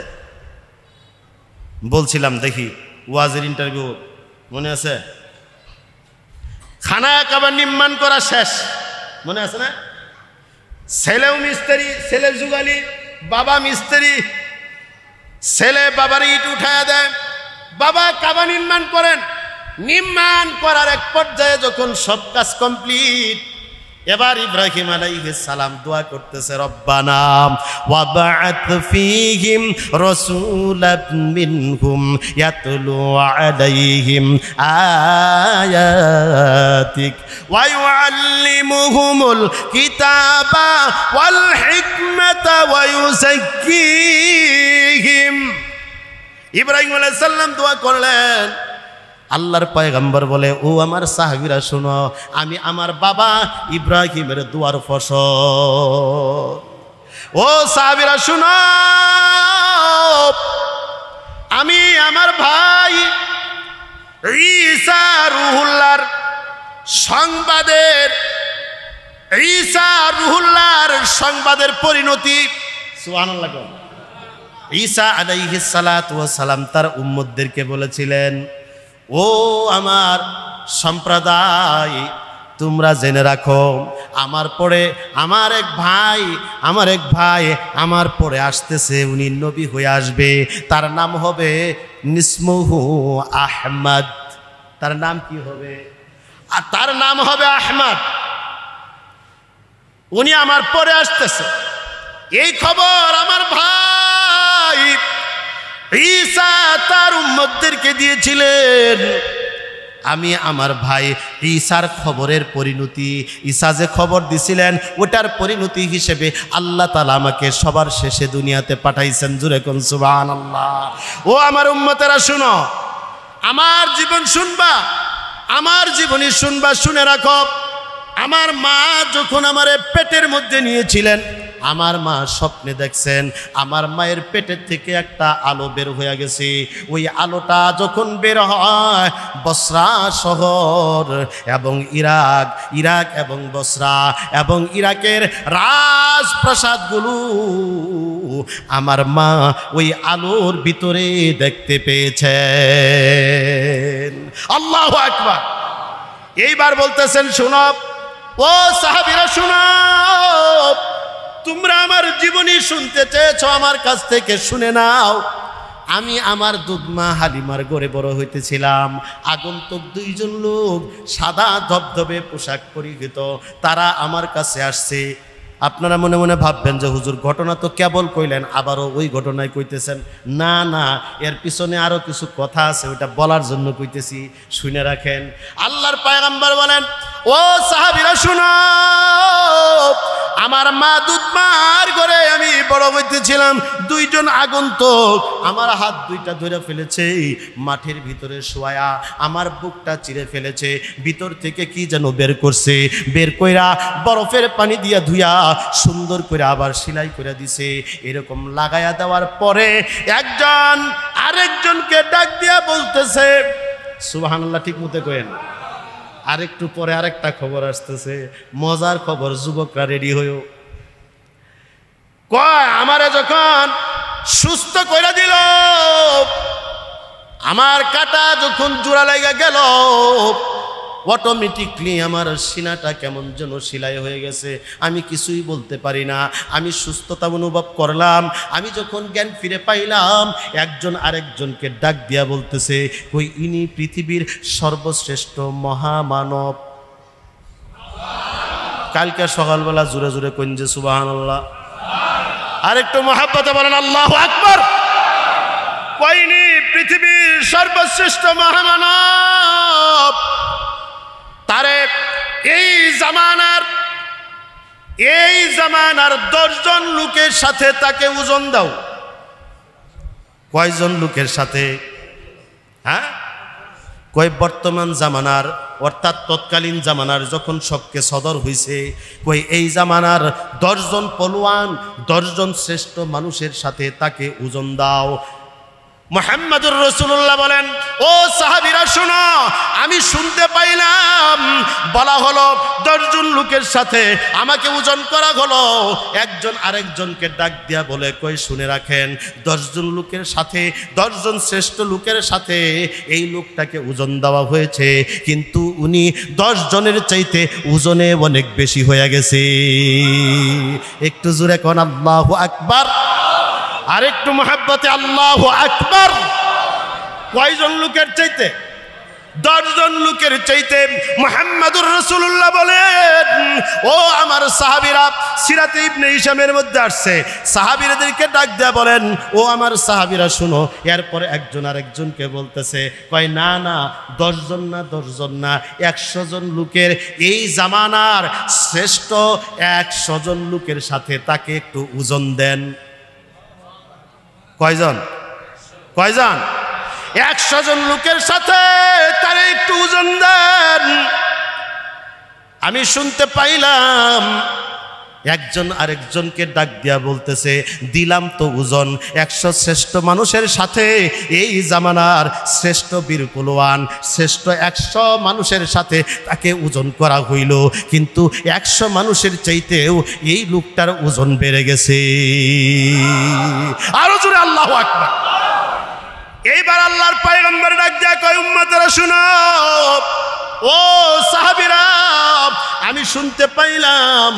বলছিলাম দেখি ওয়াজের ইন্টারভিউ, মনে আছে? খানা কাবা নির্মাণ করা শেষ, মনে আছে না? ছেলেও মিস্ত্রি, ছেলে যুগালি, বাবা মিস্ত্রি। ছেলে বাবার ইট উঠায়া দেয়, বাবা কাবা নির্মাণ করেন। নির্মাণ করার এক পর্যায়ে যখন সব কাজ কমপ্লিট, এবার ইব্রাহিম আলাইহিস সালাম দোয়া করতেছে, রব্বানা ওয়াবআত ফীহিম রাসূলাম মিনহুম ইয়াতলু আলাইহিম আয়াতিক ওয়া ইউআল্লিমুহুমুল কিতাবা ওয়াল হিকমাতা ওয়া ইউযাক্কিহিম। ইব্রাহিম আলাইহিস সালাম দোয়া করলেন। আল্লাহর পয়গম্বর বলে, ও আমার সাহাবীরা শোনো, আমি আমার বাবা ইব্রাহিমের দুয়ার ফসল। ও সাহাবীরা শোনো, আমি আমার ভাই ঈসা রুহুল্লাহর সংবাদের পরিণতি। সুবহানাল্লাহ। ঈসা আলাইহিস সালাতু ওয়াস সালাম তার উম্মতদেরকে বলেছিলেন, ও আমার সম্প্রদায়, তোমরা জেনে রাখো, আমার পরে আমার এক ভাই আমার পরে আসতেছে, উনি নবী হয়ে আসবে, তার নাম হবে ইসমুহু আহমদ। তার নাম কি হবে? আর তার নাম হবে আহমদ। উনি আমার পরে আসতেছে। এই খবর আমার ভাই ঈসা তার উম্মতদেরকে দিয়েছিলেন। আমি আমার ভাই ঈসার খবরের পরিণতি, ঈসা যে খবর দিছিলেন ওটার পরিণতি হিসেবে আল্লাহ তাআলা আমাকে সবার শেষে দুনিয়াতে পাঠাইছেন। জোরে কোন সুবহানাল্লাহ। ও আমার উম্মতেরা শুনো, আমার জীবন শুনবা, আমার জীবনী শুনবা, শুনে রাখো। আমার মা যখন আমার পেটের মধ্যে নিয়েছিলেন, আমার মা স্বপ্নে দেখছেন আমার মায়ের পেটের থেকে একটা আলো বের হয়ে গেছে। ওই আলোটা যখন বের হয়, বসরা শহর এবং ইরাক এবং বসরা এবং ইরাকের রাজপ্রাসাদগুলো আমার মা ওই আলোর ভিতরে দেখতে পেয়েছেন। আল্লাহু আকবার। এইবার বলতেছেন, শোনো ও সাহাবীরা, শোনো, তোমরা আমার জীবনী শুনতে চেয়েছ, আমার কাছ থেকে শুনে নাও। আমি আমার দুধমা হালিমার ঘরে বড় হইতেছিলাম। আগন্তুক দুইজন লোক সাদা ধবধবে পোশাক পরিহিত, তারা আমার কাছে আসছে। আপনারা মনে মনে ভাববেন যে হুজুর ঘটনা তো কেবল কইলেন, আবারও ওই ঘটনায় কইতেছেন। না না, এর পিছনে আরো কিছু কথা আছে, ওটা বলার জন্য কইতেছি, শুনে রাখেন। আল্লাহর পয়গম্বর বলেন, ও সাহাবীরা শুনো, আমার মা দুধমার ঘরে আমি বড় হইতেছিলাম। দুইজন আগন্তুক আমার হাত দুইটা ধরে ফেলেছে, মাঠের ভিতরে শোয়া আমার বুকটা চিরে ফেলেছে, ভিতর থেকে কি যেন বের করছে, বের কইরা বরফের পানি দিয়া ধুইয়া সুন্দর করে আবার সেলাই করে দিছে। এরকম লাগায়া দেওয়ার পরে একজন আরেকজনকে ডাক দিয়া বলতেছে, সুবহানাল্লাহ, ঠিক মতো কইেন। আরেকটু পরে আরেকটা খবর আসতেছে, মজার খবর, যুবকরা রেডি হইও। কয় আমারে যখন সুস্থ করে দিল, আমার কাটা যখন জোড়া লাগা গেল, অটোমেটিকলি আমার সিনাটা কেমন যেন সেলাই হয়ে গেছে। আমি কিছুই বলতে পারি না, আমি সুস্থতা অনুভব করলাম। আমি যখন জ্ঞান ফিরে পাইলাম, একজন আরেকজনকে ডাক দিয়া বলতেছে, কই ইনি পৃথিবীর সর্বশ্রেষ্ঠ মহামানব। কালকে সকালবেলা জোরে জোরে কইন যে সুবহানাল্লাহ। আরেকটু মহাব্বতে বলেন আল্লাহু আকবার। কইনি পৃথিবীর সর্বশ্রেষ্ঠ মহামানব, তারে এই জামানার 10 জন লোকের সাথে তাকে ওজন দাও। কয়জন লোকের সাথে? হ্যাঁ, কই বর্তমান জামানার, অর্থাৎ তৎকালীন জামানার যখন শখকে সদর হইছে, কই এই জামানার 10 জন পলোয়ান, 10 জন শ্রেষ্ঠ মানুষের সাথে তাকে ওজন দাও। মুহাম্মদুর রাসূলুল্লাহ বলেন, ও সাহাবীরা শুনো, আমি শুনতে পাইলাম বলা হলো 10 10 জন লোকের সাথে আমাকে ওজন করা হলো। একজন আরেকজনকে ডাক দিয়া বলে, কই শুনে রাখেন, 10 জন লোকের সাথে, 10 জন শ্রেষ্ঠ লোকের সাথে এই লোকটাকে ওজন দেওয়া হয়েছে, কিন্তু উনি 10 জনের চাইতে ওজনে অনেক বেশি হয়ে গেছে। একটু জোরে কোন আল্লাহু আকবার, আর একটু মহব্বতে আল্লাহু আকবার। কয়জন লোকের চাইতে? 10 জন লোকের চাইতে। মুহাম্মদুর রাসূলুল্লাহ বলেন, ও আমার সাহাবীরা, সিরাতে ইবনে হিশামের মধ্যে আসছে, সাহাবীদেরকে ডাক দেয়া বলেন, ও আমার সাহাবীরা শুনো। এরপরে একজন আরেকজনকে বলতেছে, কয় না না, 10 জন না, 10 জন না, 100 জন লোকের, এই জামানার শ্রেষ্ঠ 100 জন লোকের সাথে তাকে একটু ওজন দেন। কয়জন? কয়জন? 100 জন লোকের সাথে তারে একটু ওজন দেন। আমি শুনতে পাইলাম একজন আরেকজনকে ডাক দিয়া বলতেছে, দিলাম তো ওজন 100 শ্রেষ্ঠ মানুষের সাথে, এই জামানার শ্রেষ্ঠ বীর পলোয়ান, শ্রেষ্ঠ 100 মানুষের সাথে তাকে ওজন করা হইল, কিন্তু 100 মানুষের চাইতেও এই লোকটার ওজন বেড়ে গেছে। আরো জোরে আল্লাহু আকবার। এইবার আল্লাহর পয়গম্বর ডাক দিয়া কয়, উম্মতেরা শুনো, ও সাহাবীরা, আমি শুনতে পাইলাম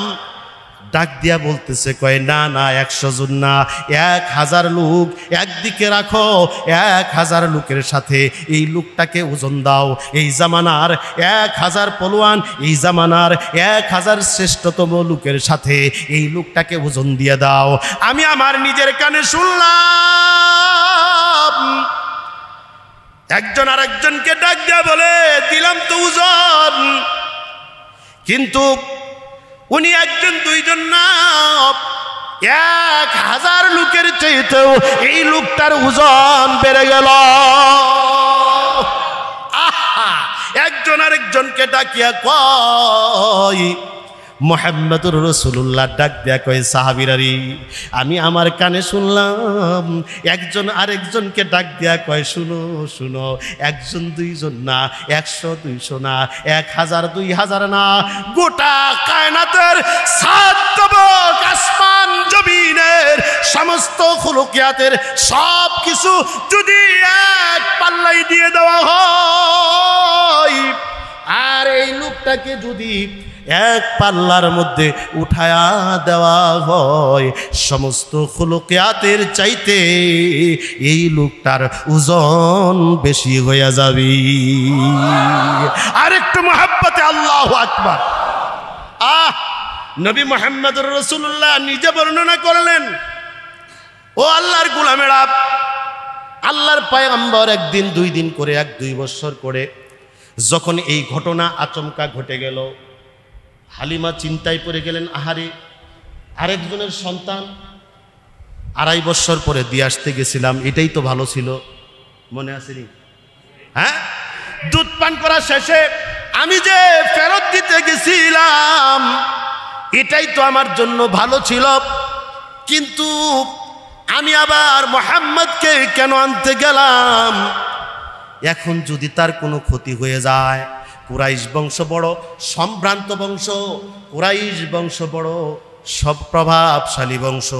ডাক দিয়া বলতেছে, কয় না না, 100 জন না, 1000 লোক একদিকে রাখো, 1000 লোকের সাথে এই লোকটাকে ওজন দাও। এই জামানার 1000 পলোয়ান, এই জামানার 1000 শ্রেষ্ঠতম লোকের সাথে এই লোকটাকে ওজন দিয়ে দাও। আমি আমার নিজের কানে শুনলাম একজন আরেকজনকে ডাক দিয়া বলে, দিলাম তো ওজন, কিন্তু উনি 1 জন 2 জন না, 1000 লোকের চাইতেও এই লোকটার ওজন বেড়ে গেল। আহা! একজন আরেকজনকে ডাকিয়া কয়, মুহাম্মদুর রাসূলুল্লাহ ডাক দেয়া কয়, সাহাবীরারি, আমি আমার কানে শুনলাম একজন আরেকজনকে ডাক দেয়া কয়, শুনো শুনো, 1 জন 2 জন না, 100 200 না, 1000 2000 না, গোটা কায়নাতের 7 তবক আসমান জমিনের সমস্ত খুলুকিয়াতের সব কিছু যদি এক পাল্লাই দিয়ে দেওয়া হয়, আর এই লোকটাকে যদি এক পাল্লার মধ্যে উঠায়া দেওয়া হয়, সমস্ত খুলুকিয়াতের চাইতে এই লোকটার ওজন বেশি হয়ে যাবে। আর একটু মহব্বতে আল্লাহু আকবার। নবী মুহাম্মদুর রাসূলুল্লাহ নিজে বর্ণনা করলেন, ও আল্লাহর গোলামেরা, আল্লাহর পয়গম্বর 1 দিন 2 দিন করে, 1-2 বছর করে যখন এই ঘটনা আচমকা ঘটে গেল, হালিমা চিন্তায় পড়ে গেলেন, আহারে, আরেকজনের সন্তান 2.5 বছর পরে দিয়ে আসতে গেছিলাম, এটাই তো ভালো ছিল, মনে আছে নি? হ্যাঁ, দুধ পান করা শেষে আমি যে ফেরত দিতে গেছিলাম, এটাই তো আমার জন্য ভালো ছিল, কিন্তু আমি আবার মুহাম্মদকে কেন আনতে গেলাম? এখন যদি তার কোনো ক্ষতি হয়ে যায়, কুরাইশ বংশ বড় সম্ভ্রান্ত বংশ, কুরাইশ বংশ বড় সব প্রভাবশালী বংশ।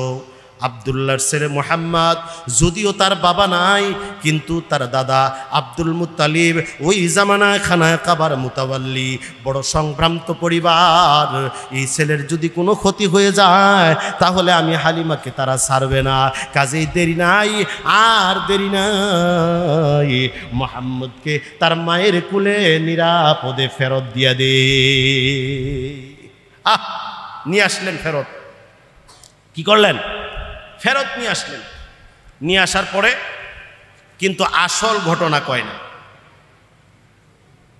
আব্দুল্লাহর ছেলে মুহাম্মদ, যদিও তার বাবা নাই, কিন্তু তার দাদা আব্দুল মুত্তালিব ওই জামানায় খানায় কাবার মুতাওয়াল্লি, বড় সংভ্রান্ত পরিবার। এই ছেলের যদি কোনো ক্ষতি হয়ে যায়, তাহলে আমি হালিমাকে তারা ছাড়বে না। কাজেই দেরি নাই, আর দেরি নাই, মুহাম্মদকে তার মায়ের কুলে নিরাপদে ফেরত দিয়া দে। নিয়ে আসলেন ফেরত। কি করলেন? ফেরত নিয়ে আসলেন। নিয়ে আসার পরে কিন্তু আসল ঘটনা কয় না।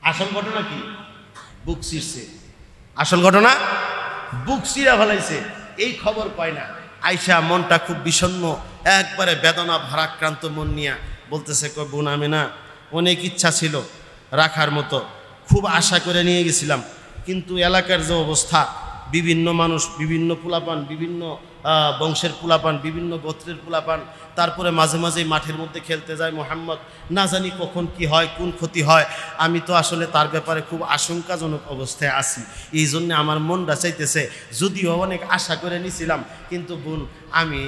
আসল ঘটনা কি? বুক ছিঁড়ছে। আসল ঘটনা বুক ছিঁড়া ফেলাইছে, এই খবর কয় না। আয়সা মনটা খুব বিষণ্ণ, একবারে বেদনা ভারাক্রান্ত মন নিয়ে বলতেছে, কই বোন আমেনা, অনেক ইচ্ছা ছিল রাখার মতো, খুব আশা করে নিয়ে গেছিলাম, কিন্তু এলাকার যে অবস্থা, বিভিন্ন মানুষ, বিভিন্ন পোলাপান, বিভিন্ন বংশের পোলাপান, বিভিন্ন গোত্রের পোলাপান, তারপরে মাঝে মাঝে মাঠের মধ্যে খেলতে যায় মোহাম্মদ, না জানি কখন কি হয়, কোন ক্ষতি হয়। আমি তো আসলে তার ব্যাপারে খুব আশঙ্কাজনক অবস্থায় আছি। এই জন্যে আমার মনটা চাইতেছে, যদিও অনেক আশা করে নিছিলাম, কিন্তু বোন আমি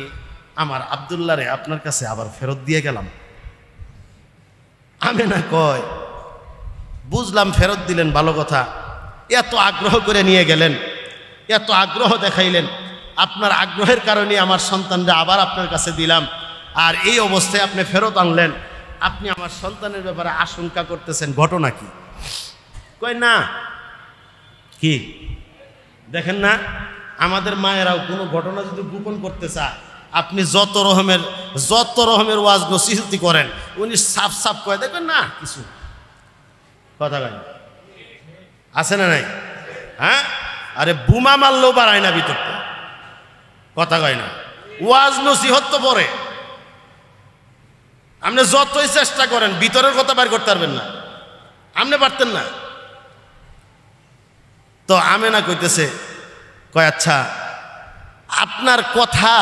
আমার আব্দুল্লাহরে আপনার কাছে আবার ফেরত দিয়ে গেলাম। আমেনা কয়, বুঝলাম ফেরত দিলেন, ভালো কথা, এত আগ্রহ করে নিয়ে গেলেন, এত আগ্রহ দেখাইলেন, আপনার আগ্রহের কারণে আমার সন্তানরা আবার আপনার কাছে দিলাম, আর এই অবস্থায় আপনি ফেরত আনলেন, আপনি আমার সন্তানের ব্যাপারে আশঙ্কা করতেছেন, ঘটনা কি? কয় না কি, দেখেন না, আমাদের মায়েরাও কোনো ঘটনা যদি গোপন করতে চায়, আপনি যত রকমের ওয়াজ নসিহতি করেন, উনি সাফ সাফ কয়, দেখেন না কিছু কথা কয় আছে না নাই? হ্যাঁ, আরে বোমা মারলেও বাড়ায় না ভিতরটা, কথা কয় না, ওয়াজ নসিহত তো পরে। আপনি যতই চেষ্টা করেন ভিতরের কথা বের করতে পারবেন না, আপনি পারতেন না। তো আমেনা কইতেছে, কয় আচ্ছা আপনার কথা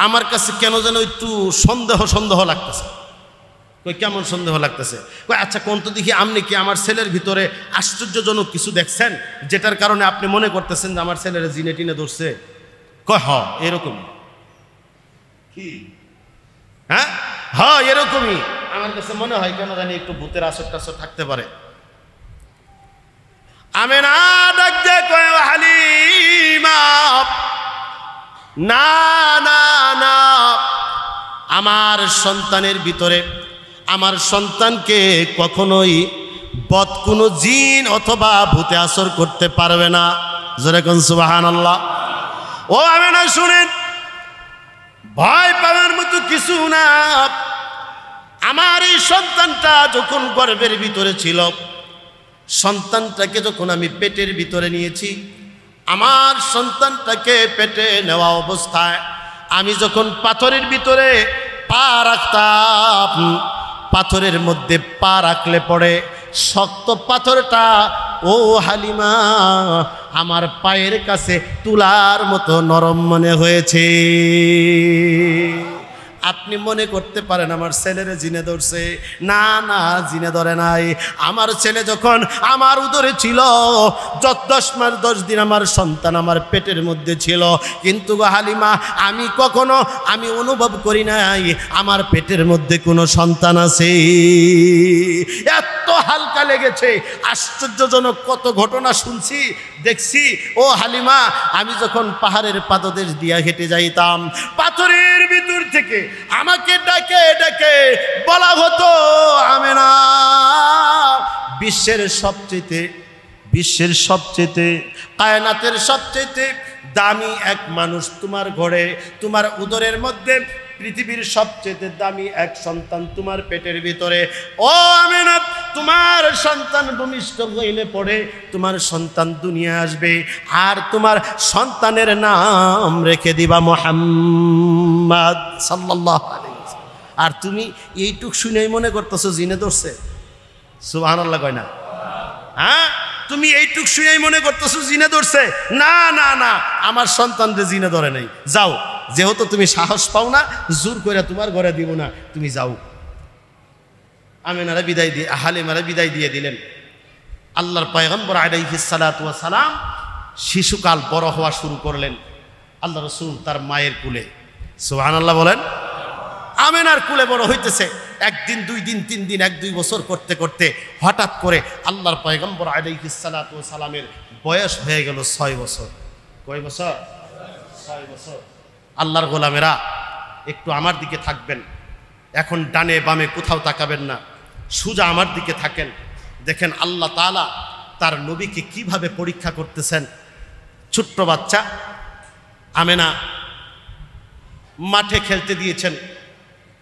আমার কাছে কেন যেন একটু সন্দেহ লাগতেছে। কই কেমন সন্দেহ লাগতেছে? কই আচ্ছা কোন তো দেখি, আপনি কি আমার ছেলের ভিতরে আশ্চর্যজনক কিছু দেখছেন যেটার কারণে আপনি মনে করতেছেন যে আমার ছেলের জিনে টিনে ধরছে? কয় হ এরকম। কি? হ্যাঁ এরকমই আমার কাছে মনে হয়, কেন জানি একটু ভূতের আসর টাসর থাকতে পারে। আমেনা ডাক দে কয়, হালিমা না না না, আমার সন্তানের ভিতরে, আমার সন্তানকে কখনোই বদ কোনো জিন অথবা ভূতে আসর করতে পারবে না। জোরে কোন সুবহানাল্লাহ। ও আমেনা শুনেন, ভয় পাওয়ার মতো কিছু না। আমার এই সন্তানটা যখন গর্ভের ভিতরে ছিল, সন্তানটাকে যখন আমি পেটের ভিতরে নিয়েছি, আমার সন্তানটাকে পেটে নেওয়া অবস্থায় আমি যখন পাথরের ভিতরে পা রাখতাম, পাথরের মধ্যে পা রাখলে পড়ে শক্ত পাথরটা, ও হালিমা, আমার পায়ের কাছে তুলার মতো নরম মনে হয়েছে। আপনি মনে করতে পারেন আমার ছেলের জিনে ধরছে, না না, জিনে ধরে নাই। আমার ছেলে যখন আমার উদরে ছিল, 10 মাস 10 দিন আমার সন্তান আমার পেটের মধ্যে ছিল, কিন্তু হালিমা আমি অনুভব করি নাই আমার পেটের মধ্যে কোনো সন্তান আছে। এত হালকা লেগেছে, আশ্চর্যজনক কত ঘটনা শুনছি দেখছি। ও হালিমা, আমি যখন পাহাড়ের পাদদেশ দিয়া হেঁটে যাইতাম, পাথরের ভিতর থেকে আমাকে ডাকে ডাকে বলা হতো, আমেনা, বিশ্বের সবচেয়ে কায়নাতের সবচেয়ে দামি এক মানুষ তোমার ঘরে, তোমার উদরের মধ্যে পৃথিবীর সবচেয়ে দামি এক সন্তান তোমার পেটের ভিতরে। ও আমেনা, তোমার সন্তান ভূমিষ্ঠ হইলে পড়ে তোমার সন্তান দুনিয়া আসবে, আর তোমার সন্তানের নাম রেখে দিবা মুহাম্মদ সাল্লাল্লাহু আলাইহি ওয়াসাল্লাম। আর তুমি এইটুক শুনেই মনে করতেছো জিনে ধরছে? সুবহানাল্লাহ কয় না? হ্যাঁ, তুমি এইটুক শুনেই মনে করতেছো জিনে ধরছে? না না না, আমার সন্তানদের জিনে ধরে নাই। যাও, যেহেতু তুমি সাহস পাও না, জোর করে তোমার ঘরে দিব না, তুমি যাও। আমেনারা বিদায় দিয়ে, হালিমারা বিদায় দিয়ে দিলেন। আল্লাহর পয়গম্বর আলাইহিস সালাতু ওয়াস সালাম শিশুকাল বড় হওয়া শুরু করলেন। আল্লাহ রাসূল তার মায়ের কুলে, সুবহানাল্লাহ বলেন। আমেনার কুলে বড় হইতেছে। 1 দিন 2 দিন 3 দিন 1-2 বছর করতে করতে হঠাৎ করে আল্লাহর পয়গম্বর আলাইহিস সালাতু ওয়াস সালামের বয়স হয়ে গেল 6 বছর। কয় বছর? 6 বছর। আল্লাহর গোলামেরা, একটু আমার দিকে থাকবেন, এখন ডানে বামে কোথাও তাকাবেন না, সোজা আমার দিকে থাকেন। দেখেন আল্লাহ তাআলা তার নবীকে কিভাবে পরীক্ষা করতেছেন। ছোট্ট বাচ্চা আমেনা মাঠে খেলতে দিয়েছেন,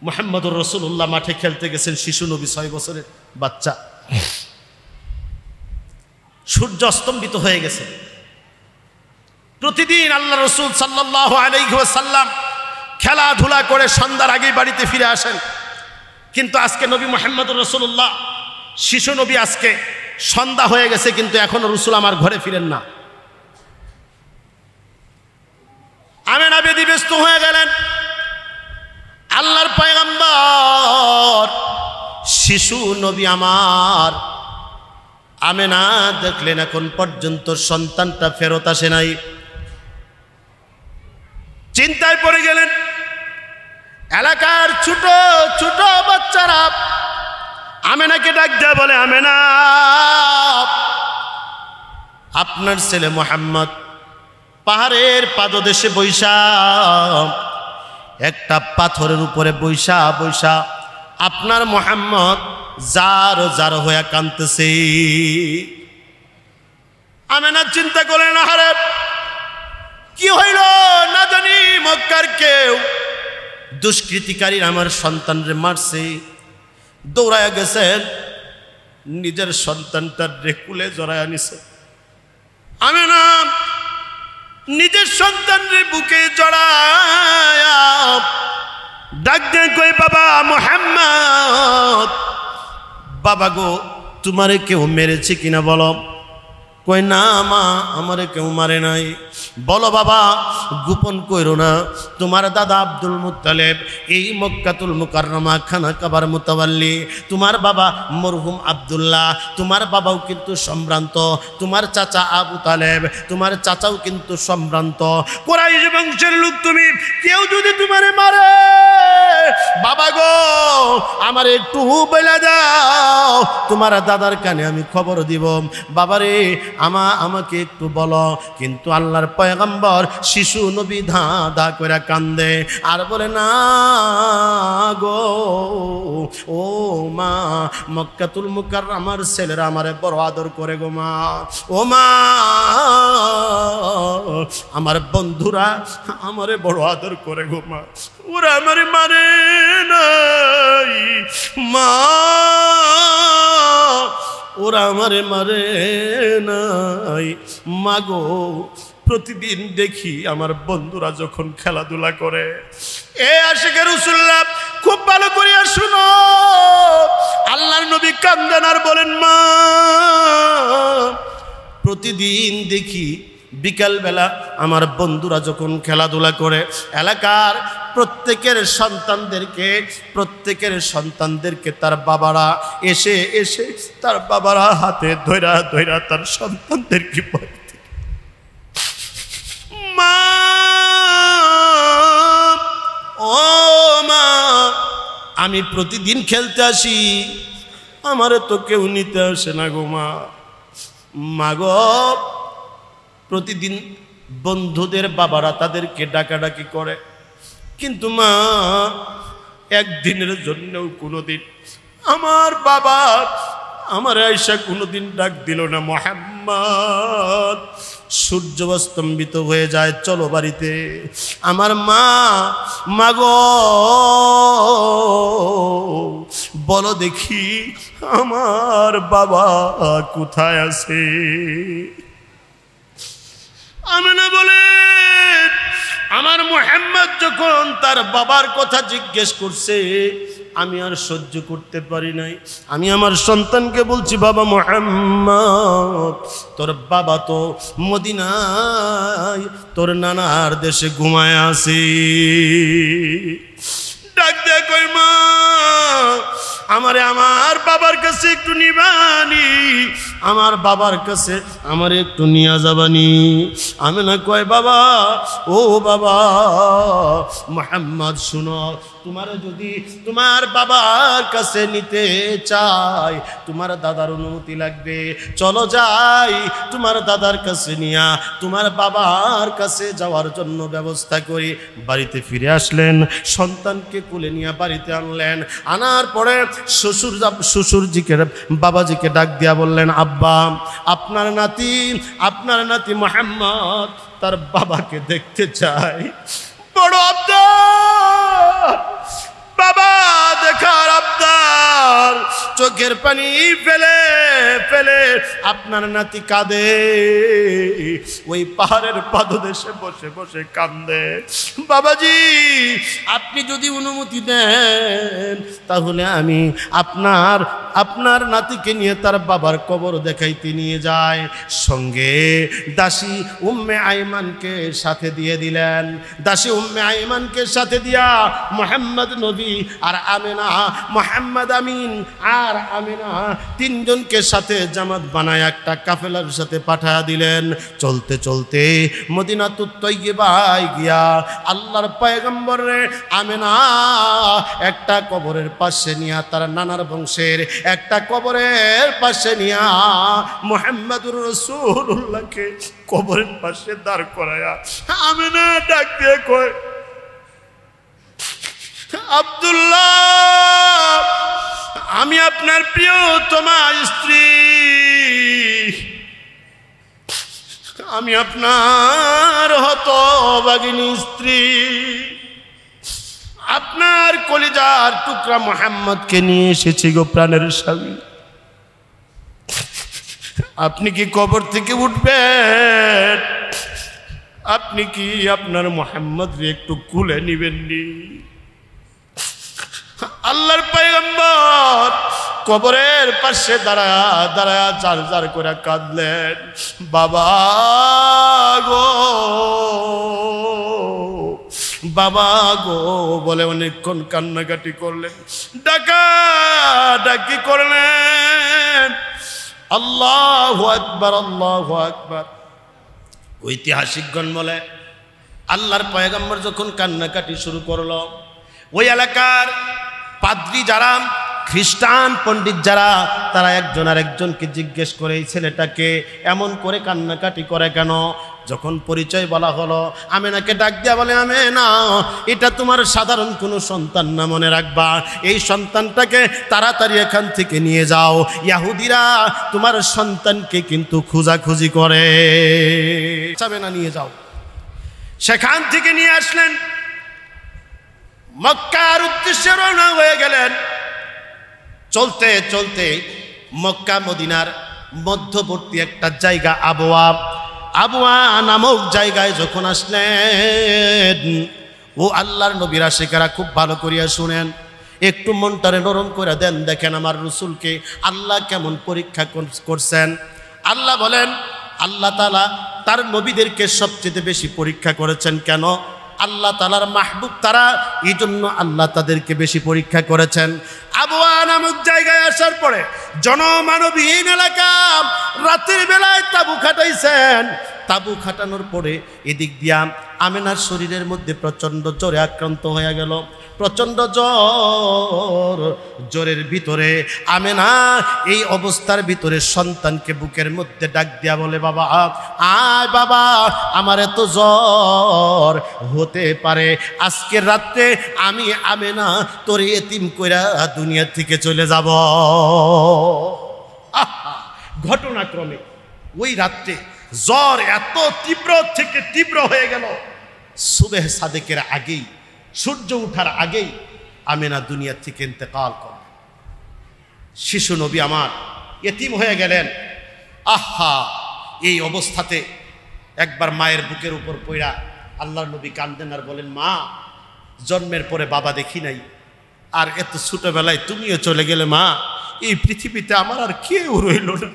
মুহাম্মদুর রাসূলুল্লাহ মাঠে খেলতে গেছেন, শিশু নবী 6 বছরের বাচ্চা। সূর্য অস্তম্ভিত হয়ে গেছে। প্রতিদিন আল্লাহ রাসূল সাল্লাল্লাহু আলাইহি ওয়াসাল্লাম খেলাধুলা করে সন্ধ্যার আগেই বাড়িতে ফিরে আসেন, কিন্তু আজকে নবী মুহাম্মদুর রাসূলুল্লাহ শিশু নবী, আজকে সন্ধ্যা হয়ে গেছে কিন্তু এখনো রাসূল আমার ঘরে ফিরেন না। শিশু নবী আমার আমেনা দেখলেন এখন পর্যন্ত সন্তানটা ফেরত আসে নাই। চিন্তায় পড়ে গেলেন। এলাকার ছোট ছোট বাচ্চারা আমেনাকে ডাক দেয়া বলে, আমেনা, আপনার ছেলে মোহাম্মদ পাহাড়ের পাদদেশে বৈশা, একটা পাথরের উপরে বৈশা বৈশা আপনার মোহাম্মদ জার জার হয়ে কাঁদতেছে। আমেনা চিন্তা করলেন, আহারে কি হইল না জানি, মক্কার কেউ দুষ্কৃতিকারী আমার সন্তানরে মারছে। দৌড়ায় গেছেন, নিজের সন্তানটার রেকুলে জড়ায় আনিছে। আমেনা নিজের সন্তানরে বুকে জড়ায় ডাক দিয়ে কই, বাবা মুহাম্মদ, বাবা গো, তোমারে কেউ মেরেছে কিনা বলো। কই, না মা, আমারে কেউ মারে নাই। বলো বাবা, গোপন কইরো না, তোমার দাদা আব্দুল মুত্তালিব এই মক্কাতুল মুকাররমা খানা কাবার মুতাওয়াল্লি, তোমার বাবা মরহুম আব্দুল্লাহ, তোমার বাবাও কিন্তু সম্ভ্রান্ত, তোমার চাচা আবু তালেব, তোমার চাচাও কিন্তু সম্ভ্রান্ত, কুরাইশ বংশের লোক তুমি। কেউ যদি তোমারে মারে, বাবা গো আমারে একটু বলে দাও, তোমার দাদার কানে আমি খবর দিব। বাবারে আমাকে একটু বলো। কিন্তু আল্লাহর পয়গম্বর শিশু নবী ধা ধা করে কান্দে আর বলে, না গো, ও মা, মক্কাতুল মুকাররমার ছেলেরা আমারে বড় আদর করে গো মা। ও মা, আমার বন্ধুরা আমারে বড় আদর করে গো মা, ওরা আমারে মানে নাই মা, ওরা আমারে মারে নাই মাগো। প্রতিদিন দেখি আমার বন্ধুরা যখন খেলাধুলা করে। এ আশিকে রাসূলুল্লাহ, খুব ভালো করে শুনো, আল্লাহর নবী কান্দেন আর বলেন, মা, প্রতিদিন দেখি বিকালবেলা আমার বন্ধুরা যখন খেলাধুলা করে, এলাকার প্রত্যেকের সন্তানদেরকে তার বাবারা এসে এসে তার বাবারা হাতে ধইরা ধইরা তার সন্তানদেরকে বলে, মা, ও মা, আমি প্রতিদিন খেলতে আসি, আমারে তো কেউ নিতে আসে না গো মা। মাগো, প্রতিদিন বন্ধুদের বাবারা তাদেরকে ডাকাডাকি করে, কিন্তু মা, একদিনের জন্যও কোনোদিন আমার বাবা আমার আয়েশা কোনোদিন ডাক দিল না, মুহাম্মদ। সূর্য স্তম্ভিত হয়ে যায়, চলো বাড়িতে। আমার মা, মাগো বলো দেখি আমার বাবা কোথায় আছে। আমেনা বলে, আমার মুহাম্মদ যখন তার বাবার কথা জিজ্ঞেস করছে, আমি আর সহ্য করতে পারি নাই। আমি আমার সন্তানকে বলছি, বাবা মুহাম্মদ, তোর বাবা তো মদিনায় তোর নানার দেশে ঘুমায় আছে। ডাক দে কই, মা, আমারে আমার বাবার কাছে একটু নিবানি, আমার বাবার কাছে আমারে একটু নিয়ে যাবানি। আমেনা কয়, বাবা, ও বাবা মুহাম্মদ, শুনো, তোমার যদি তোমার বাবার কাছে নিতে চাই, তোমার দাদার অনুমতি লাগবে। চলো যাই, তোমার দাদার কাছে নিয়া তোমার বাবার কাছে যাওয়ার জন্য ব্যবস্থা করি। বাড়িতে ফিরে আসলেন, সন্তানকে কোলে নিয়ে বাড়িতে আনলেন। আনার পরে শ্বশুরজিকে বাবাজিকে ডাক দিয়া বললেন, আব্বা, আপনার নাতি মুহাম্মদ তার বাবাকে দেখতে চাই। বড় আবদার, বাবা দেখার আবদার, চোখের পানি ফেলে ফেলে আপনার নাতি কাঁদে, ওই পাহাড়ের পাদদেশে বসে বসে কান্দে। বাবাজি, আপনি যদি অনুমতি দেন তাহলে আমি আপনার নাতিকে নিয়ে তার বাবার কবর দেখাইতে নিয়ে যাই। সঙ্গে দাসী উম্মে আইমানকে সাথে দিয়ে দিলেন। দাসী উম্মে আইমানকে সাথে দিয়া মুহাম্মদ নবী আর আমেনা, মুহাম্মদ আমিন আর আর আমিনা তিনজনকে সাথে জামাত বানায় একটা কাফেলার সাথে পাঠায়া দিলেন। চলতে চলতে মদিনাতুত তয়্যিবায় গিয়া আল্লাহর পয়গম্বরে আমিনা একটা কবরের পাশে নিয়া, তার নানার বংশের একটা কবরের পাশে নিয়া মুহাম্মদুর রাসূলুল্লাহকে কবরের পাশে দাঁড় করায়া আমিনা ডাক দিয়ে কয়, আব্দুল্লাহ, আমি আপনার প্রিয়তমা স্ত্রী, আমি আপনার হতভাগিনী স্ত্রী, আপনার কলিজার টুকরা মুহাম্মদকে নিয়ে এসেছি গো প্রাণের স্বামী। আপনি কি কবর থেকে উঠবেন? আপনি কি আপনার মুহাম্মদকে একটু কুলে নিবেননি? আল্লাহর পয়গম্বর কবরের পাশে দাঁড়ায়া দাঁড়ায়া জার জার করে কাঁদলেন। বাবা গো, বাবা গো বলে অনেকক্ষণ কান্নাকাটি করলেন, ডাকা ডাকি করলেন। আল্লাহু আকবার, আল্লাহু আকবার। ঐতিহাসিকগণ বলে আল্লাহর পয়গম্বর যখন কান্নাকাটি শুরু করলো, ওই এলাকার পাদ্রী যারা, খ্রিস্টান পণ্ডিত যারা, তারা একজন আর একজনকে জিজ্ঞেস করে এই ছেলেটাকে এমন করে কান্নাকাটি করে কেন? যখন পরিচয় বলা হলো, আমেনাকে ডাক দিয়া বলে, আমেনা, এটা তোমার সাধারণ কোনো সন্তান না, মনে রাখবা। এই সন্তানটাকে তাড়াতাড়ি এখান থেকে নিয়ে যাও, ইহুদিরা তোমার সন্তানকে কিন্তু খোঁজাখুঁজি করে, আমেনা নিয়ে যাও। সেখান থেকে নিয়ে আসলেন, মক্কার উদ্দেশ্যে রওনা হয়ে গেলেন। চলতে চলতে মক্কা মদিনার মধ্যবর্তী একটা জায়গা আবওয়া নামক জায়গায় যখন আসলেন, ও আল্লাহর নবীর আশিকেরা খুব ভালো করিয়া শুনেন, একটু মনটারে নরম করে দেন। দেখেন আমার রাসূলকে আল্লাহ কেমন পরীক্ষা করছেন। আল্লাহ বলেন, আল্লাহ তাআলা তার নবীদেরকে সবচেয়ে বেশি পরীক্ষা করেছেন কেন? আল্লাহ তাআলার মাহবুব তারা, এই জন্য আল্লাহ তাদেরকে বেশি পরীক্ষা করেছেন। আবওয়া নামক জায়গায় আসার পরে জনমানবহীন এলাকা, রাতের বেলায় তাঁবু খাটাইছেন। তাঁবু খাটানোর পরে এদিক দিয়া আমেনার শরীরের মধ্যে প্রচণ্ড জ্বরে আক্রান্ত হয়ে গেল, প্রচণ্ড জ্বরের ভিতরে আমেনা এই অবস্থার ভিতরে সন্তানকে বুকের মধ্যে ডাক দিয়া বলে, বাবা আয় বাবা, আমার এত জ্বর হতে পারে আজকের রাত্রে আমি আমেনা তোর এতিম কইরা দুনিয়া থেকে চলে যাব। ঘটনাক্রমে ওই রাত্রে জ্বর এত তীব্র থেকে তীব্র হয়ে গেল, সুবহ সাদেকের আগেই, সূর্য ওঠার আগেই আমেনা দুনিয়া থেকে ইন্তেকাল করলেন। শিশু নবী আমার এতিম হয়ে গেলেন। আহা, এই অবস্থাতে একবার মায়ের বুকের উপর পড়া আল্লাহর নবী কান্দেন আর বলেন, মা, জন্মের পরে বাবা দেখি নাই, আর এত ছোটবেলায় তুমিও চলে গেলে মা, এই পৃথিবীতে আমার আর কেউ রইল না।